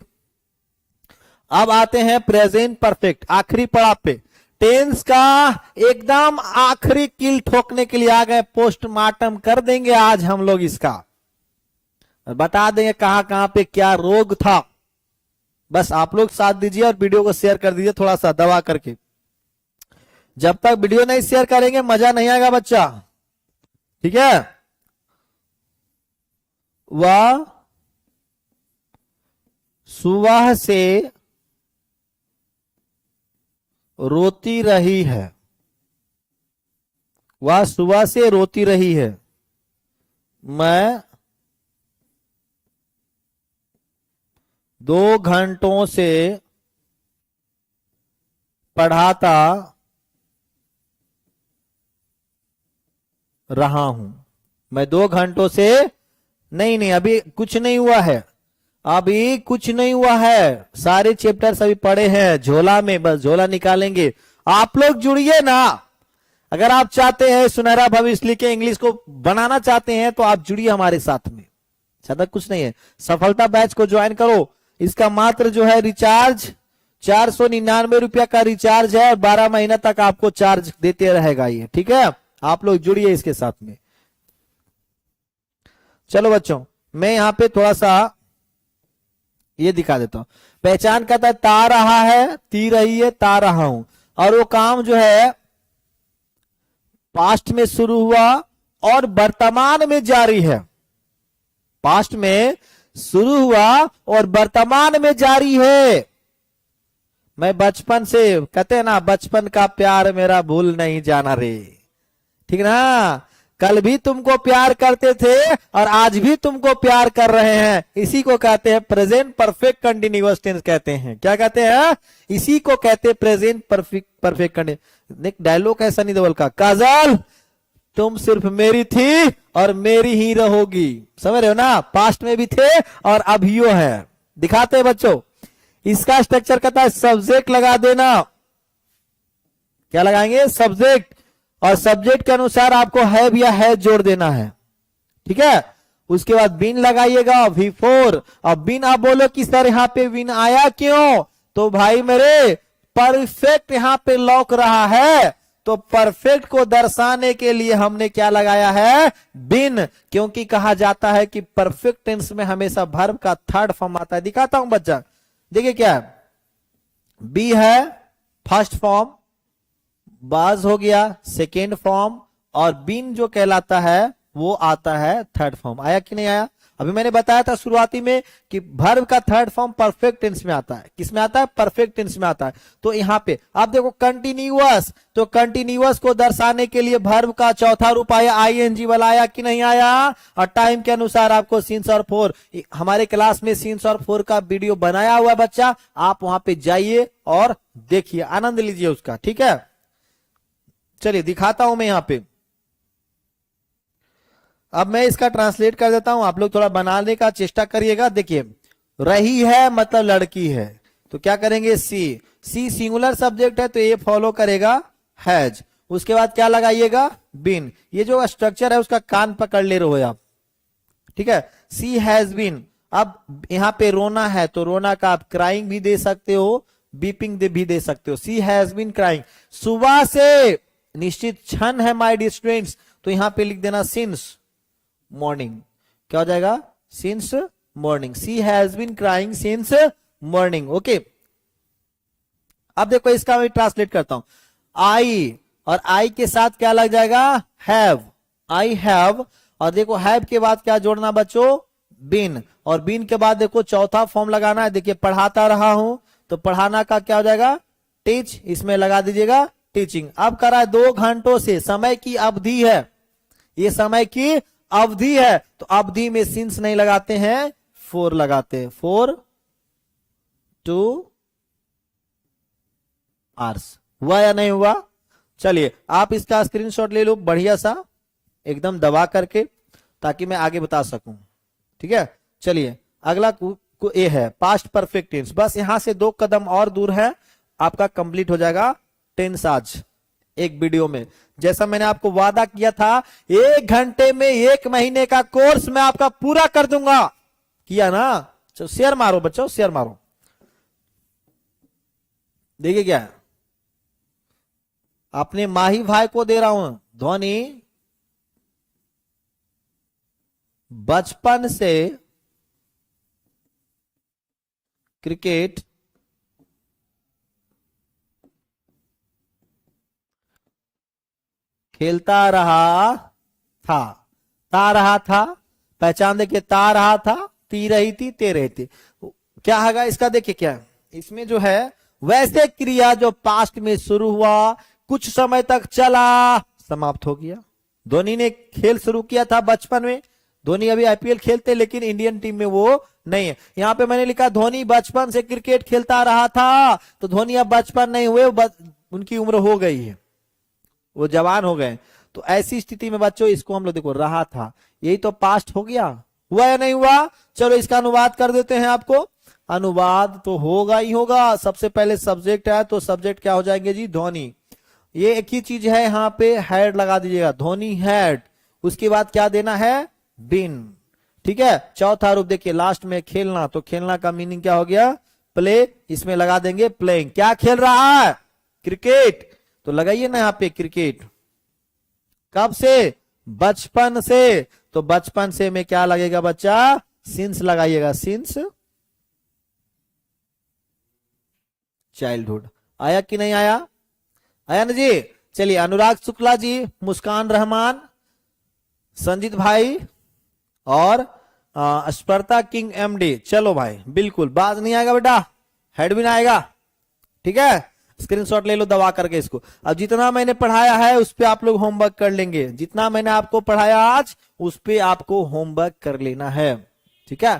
अब आते हैं प्रेजेंट परफेक्ट, आखिरी पड़ाव पे। टेंस का एकदम आखिरी कील ठोकने के लिए आ गए, पोस्टमार्टम कर देंगे आज हम लोग इसका, बता देंगे कहां कहां पे क्या रोग था। बस आप लोग साथ दीजिए और वीडियो को शेयर कर दीजिए थोड़ा सा दबा करके। जब तक वीडियो नहीं शेयर करेंगे मजा नहीं आएगा बच्चा। ठीक है, वह सुबह से रोती रही है, वह सुबह से रोती रही है। मैं 2 घंटों से पढ़ाता रहा हूं। मैं 2 घंटों से, नहीं अभी कुछ नहीं हुआ है, अभी कुछ नहीं हुआ है। सारे चैप्टर्स अभी पढ़े हैं झोला में, बस झोला निकालेंगे। आप लोग जुड़िए ना, अगर आप चाहते हैं सुनहरा भविष्य लिखे इंग्लिश को बनाना चाहते हैं तो आप जुड़िए हमारे साथ में। ज्यादा कुछ नहीं है, सफलता बैच को ज्वाइन करो। इसका मात्र जो है रिचार्ज 499 रुपया का रिचार्ज है और 12 महीना तक आपको चार्ज देते रहेगा ये। ठीक है, आप लोग जुड़िए इसके साथ में। चलो बच्चों, मैं यहां पे थोड़ा सा ये दिखा देता हूं। पहचान करता है, ता रहा है, ती रही है, ता रहा हूं। और वो काम जो है पास्ट में शुरू हुआ और वर्तमान में जारी है। पास्ट में शुरू हुआ और वर्तमान में जारी है। मैं बचपन से, कहते हैं ना, बचपन का प्यार मेरा भूल नहीं जाना रे। ठीक ना, कल भी तुमको प्यार करते थे और आज भी तुमको प्यार कर रहे हैं। इसी को कहते हैं प्रेजेंट परफेक्ट कंटिन्यूअस टेंस कहते हैं। क्या कहते हैं? इसी को कहते हैं प्रेजेंट परफेक्ट कंटिन्यूअस। डायलॉग ऐसा नहीं बोल का, काजल तुम सिर्फ मेरी थी और मेरी ही रहोगी। समझ रहे हो ना, पास्ट में भी थे और अभियो है। दिखाते हैं बच्चों, इसका स्ट्रक्चर कहता है सब्जेक्ट लगा देना। क्या लगाएंगे? सब्जेक्ट, और सब्जेक्ट के अनुसार आपको हैव या हैज जोड़ देना है। ठीक है, उसके बाद बिन लगाइएगा V4। अब बिन आप बोलो कि सर यहां पे बिन आया क्यों, तो भाई मेरे परफेक्ट यहां पे लौक रहा है, तो परफेक्ट को दर्शाने के लिए हमने क्या लगाया है? बिन। क्योंकि कहा जाता है कि परफेक्ट टेंस में हमेशा वर्ब का थर्ड फॉर्म आता है। दिखाता हूं बच्चा, देखिए क्या है, बी है फर्स्ट फॉर्म, बाज हो गया सेकेंड फॉर्म, और बिन जो कहलाता है वो आता है थर्ड फॉर्म। आया कि नहीं आया? अभी मैंने बताया था शुरुआती में कि वर्ब का थर्ड फॉर्म परफेक्ट टेंस में आता है। किस में आता है? परफेक्ट टेंस में आता है। तो यहां पे आप देखो कंटिन्यूअस, तो कंटिन्यूअस को दर्शाने के लिए वर्ब का चौथा रूप आया आईएनजी वाला। आया कि नहीं आया? और टाइम के अनुसार आपको सिंस और फोर, हमारे क्लास में सिंस और फोर का वीडियो बनाया हुआ है बच्चा, आप वहां पे जाइए और देखिए, आनंद लीजिए उसका। ठीक है, चलिए दिखाता हूं मैं यहां पे। अब मैं इसका ट्रांसलेट कर देता हूं, आप लोग थोड़ा बनाने का चेष्टा करिएगा। देखिए, रही है मतलब लड़की है, तो क्या करेंगे? सी। सी सिंगुलर सब्जेक्ट है तो ये फॉलो करेगा हैज। उसके बाद क्या लगाइएगा? बिन। ये जो स्ट्रक्चर है उसका कान पकड़ ले रहे हो आप। ठीक है, सी हैज बिन। अब यहां पे रोना है तो रोना का आप क्राइंग भी दे सकते हो, बीपिंग भी दे सकते हो। सी हैज बिन क्राइंग। सुबह से निश्चित क्षण है माय डियर स्टूडेंट्स, तो यहां पे लिख देना सिंस मॉर्निंग। क्या हो जाएगा? Since morning. She has been crying since morning. Okay, अब देखो इसका मैं ट्रांसलेट करता हूं। आई, और आई के साथ क्या लग जाएगा? हैव। आई हैव, और देखो हैव के बाद क्या जोड़ना बच्चों? बीन। और बीन के बाद देखो चौथा फॉर्म लगाना है। देखिए, पढ़ाता रहा हूं, तो पढ़ाना का क्या हो जाएगा? टीच। इसमें लगा दीजिएगा टीचिंग। अब करा है 2 घंटों से, समय की अवधि है, ये समय की अवधि है, तो अवधि में सिंस नहीं लगाते हैं, फोर लगाते हैं। 4 2 आवर्स। हुआ या नहीं हुआ? चलिए आप इसका स्क्रीनशॉट ले लो बढ़िया सा, एकदम दबा करके, ताकि मैं आगे बता सकूं। ठीक है, चलिए अगला ए है पास्ट परफेक्ट टेंस। बस यहां से 2 कदम और दूर है, आपका कंप्लीट हो जाएगा टेंस आज एक वीडियो में। जैसा मैंने आपको वादा किया था, 1 घंटे में 1 महीने का कोर्स मैं आपका पूरा कर दूंगा। किया ना? चलो शेयर मारो बच्चों, शेयर मारो। देखिए क्या है, अपने माही भाई को दे रहा हूं ध्वनि। बचपन से क्रिकेट खेलता रहा था। ता रहा था, पहचान देखिए, ता रहा था, ती रही थी, ते रहे थे। क्या होगा इसका? देखिए क्या है, इसमें जो है वैसे क्रिया जो पास्ट में शुरू हुआ, कुछ समय तक चला, समाप्त हो गया। धोनी ने खेल शुरू किया था बचपन में। धोनी अभी आईपीएल खेलते, लेकिन इंडियन टीम में वो नहीं है। यहां पे मैंने लिखा धोनी बचपन से क्रिकेट खेलता रहा था, तो धोनी अब बचपन नहीं हुए, उनकी उम्र हो गई है, वो जवान हो गए। तो ऐसी स्थिति में बच्चों इसको हम लोग देखो, रहा था, यही तो पास्ट हो गया। हुआ या नहीं हुआ? चलो इसका अनुवाद कर देते हैं आपको। अनुवाद तो होगा ही होगा। सबसे पहले सब्जेक्ट है, तो सब्जेक्ट क्या हो जाएंगे जी? धोनी। ये एक ही चीज है, यहां पे हैड लगा दीजिएगा, धोनी हैड। उसके बाद क्या देना है? बिन। ठीक है, चौथा रूप देखिए लास्ट में खेलना, तो खेलना का मीनिंग क्या हो गया? प्ले। इसमें लगा देंगे प्लेइंग। क्या खेल रहा है? क्रिकेट। तो लगाइए ना यहाँ पे क्रिकेट। कब से? बचपन से। तो बचपन से में क्या लगेगा बच्चा? सिंस लगाइएगा, सिंस चाइल्डहुड। आया कि नहीं आया? आया ना जी? चलिए, अनुराग शुक्ला जी, मुस्कान रहमान, संजीत भाई और स्पर्धा किंग एमडी। चलो भाई, बिल्कुल बाज नहीं आएगा बेटा, हेड भी ना आएगा। ठीक है, स्क्रीनशॉट ले लो दबा करके इसको। अब जितना मैंने पढ़ाया है उस पे आप लोग होमवर्क कर लेंगे। जितना मैंने आपको पढ़ाया आज, उस पे आपको होमवर्क कर लेना है। ठीक है,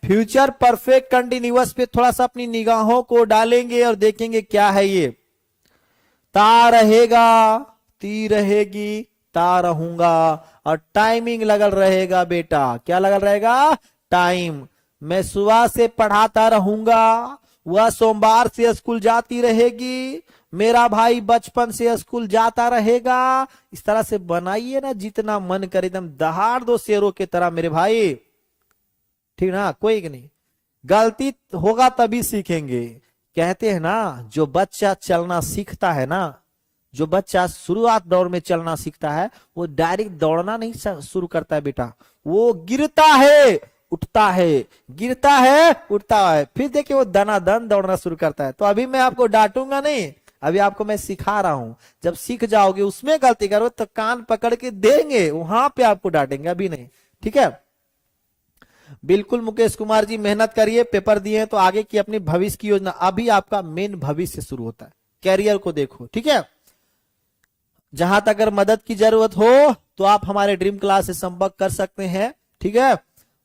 फ्यूचर परफेक्ट कंटिन्यूअस पे थोड़ा सा अपनी निगाहों को डालेंगे और देखेंगे क्या है ये। ता रहेगा, ती रहेगी, रहूंगा, और टाइमिंग लगल रहेगा बेटा। क्या लगल रहेगा? टाइम। मैं सुबह से पढ़ाता रहूंगा, वह सोमवार से स्कूल जाती रहेगी, मेरा भाई बचपन से स्कूल जाता रहेगा। इस तरह से बनाइए ना जितना मन करे, एकदम दहाड़ दो शेरों की तरह मेरे भाई, ठीक ना? कोई नहीं, गलती होगा तभी सीखेंगे। कहते हैं ना, जो बच्चा चलना सीखता है ना, जो बच्चा शुरुआत दौर में चलना सीखता है, वो डायरेक्ट दौड़ना नहीं शुरू करता है बेटा, वो गिरता है उठता है, गिरता है उठता है, फिर देखिए वो दनादन दौड़ना शुरू करता है। तो अभी मैं आपको डांटूंगा नहीं, अभी आपको मैं सिखा रहा हूं। जब सीख जाओगे, उसमें गलती करो तो कान पकड़ के देंगे, वहां पे आपको डांटेंगे, अभी नहीं, ठीक है? बिल्कुल मुकेश कुमार जी, मेहनत करिए, पेपर दिए हैं तो आगे की अपनी भविष्य की योजना, अभी आपका मेन भविष्य शुरू होता है, कैरियर को देखो, ठीक है? जहां तक अगर मदद की जरूरत हो तो आप हमारे ड्रीम क्लास से संपर्क कर सकते हैं, ठीक है?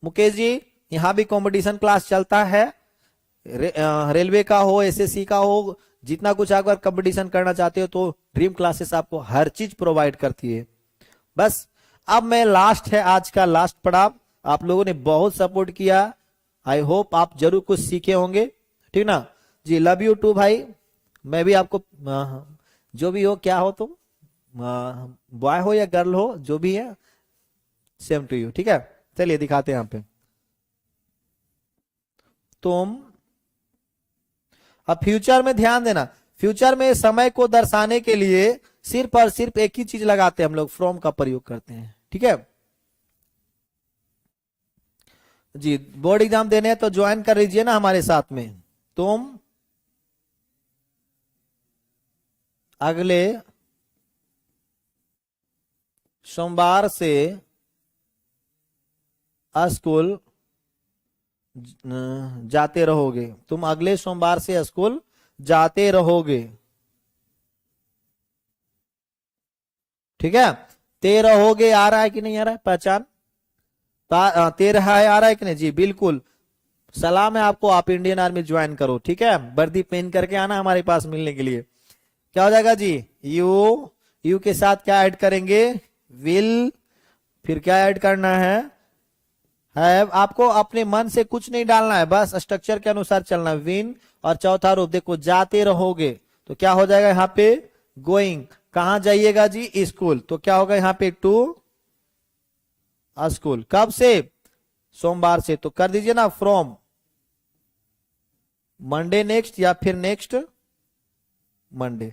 मुकेश जी, यहां भी कंपटीशन क्लास चलता है, रेलवे का हो, एसएससी का हो, जितना कुछ अगर कंपटीशन करना चाहते हो तो ड्रीम क्लासेस आपको हर चीज प्रोवाइड करती है। बस अब मैं लास्ट है आज का लास्ट पड़ाव, आप लोगों ने बहुत सपोर्ट किया, आई होप आप जरूर कुछ सीखे होंगे, ठीक ना जी? लव यू टू भाई, मैं भी आपको जो भी हो, क्या हो तुम, बॉय हो या गर्ल हो, जो भी है, सेम टू यू, ठीक है? चलिए दिखाते हैं यहाँ पे। तुम अब फ्यूचर में ध्यान देना, फ्यूचर में समय को दर्शाने के लिए सिर्फ और सिर्फ एक ही चीज लगाते हैं हम लोग, फ्रॉम का प्रयोग करते हैं, ठीक है जी? बोर्ड एग्जाम देने हैं तो ज्वाइन कर लीजिए ना हमारे साथ में। तुम अगले सोमवार से स्कूल जाते रहोगे, तुम अगले सोमवार से स्कूल जाते रहोगे, ठीक है? ते रहोगे आ रहा है कि नहीं आ रहा है? पहचान ते रहा है, आ रहा है कि नहीं जी? बिल्कुल, सलाम है आपको, आप इंडियन आर्मी ज्वाइन करो, ठीक है? वर्दी पहन करके आना हमारे पास मिलने के लिए। क्या हो जाएगा जी? यू के साथ क्या ऐड करेंगे? विल, फिर क्या ऐड करना है? हैव। आपको अपने मन से कुछ नहीं डालना है, बस स्ट्रक्चर के अनुसार चलना। विन, और चौथा रूप देखो, जाते रहोगे, तो क्या हो जाएगा यहाँ पे? गोइंग। कहां जाइएगा जी? स्कूल, तो क्या होगा यहाँ पे? To school. कब से? सोमवार से, तो कर दीजिए ना फ्रॉम मंडे नेक्स्ट, या फिर नेक्स्ट मंडे।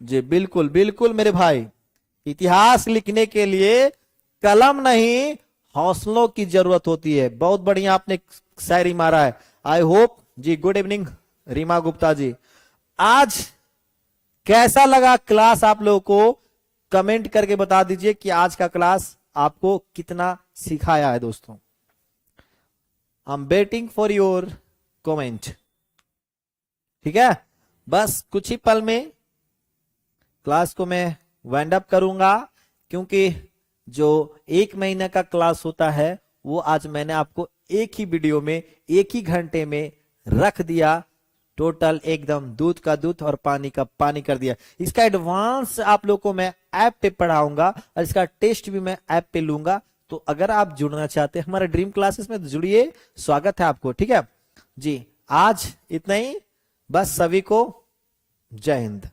जी बिल्कुल बिल्कुल मेरे भाई, इतिहास लिखने के लिए कलम नहीं, हौसलों की जरूरत होती है। बहुत बढ़िया आपने शायरी मारा है, आई होप जी। गुड इवनिंग रीमा गुप्ता जी, आज कैसा लगा क्लास आप लोगों को? कमेंट करके बता दीजिए कि आज का क्लास आपको कितना सिखाया है दोस्तों। I am waiting for your comment, ठीक है? बस कुछ ही पल में क्लास को मैं वाइंड अप करूंगा, क्योंकि जो एक महीने का क्लास होता है वो आज मैंने आपको एक ही वीडियो में एक ही घंटे में रख दिया, टोटल एकदम दूध का दूध और पानी का पानी कर दिया। इसका एडवांस आप लोग को मैं ऐप पे पढ़ाऊंगा, और इसका टेस्ट भी मैं ऐप पे लूंगा। तो अगर आप जुड़ना चाहते हैं हमारे ड्रीम क्लासेस में तो जुड़िए, स्वागत है आपको, ठीक है जी? आज इतना ही, बस सभी को जय हिंद।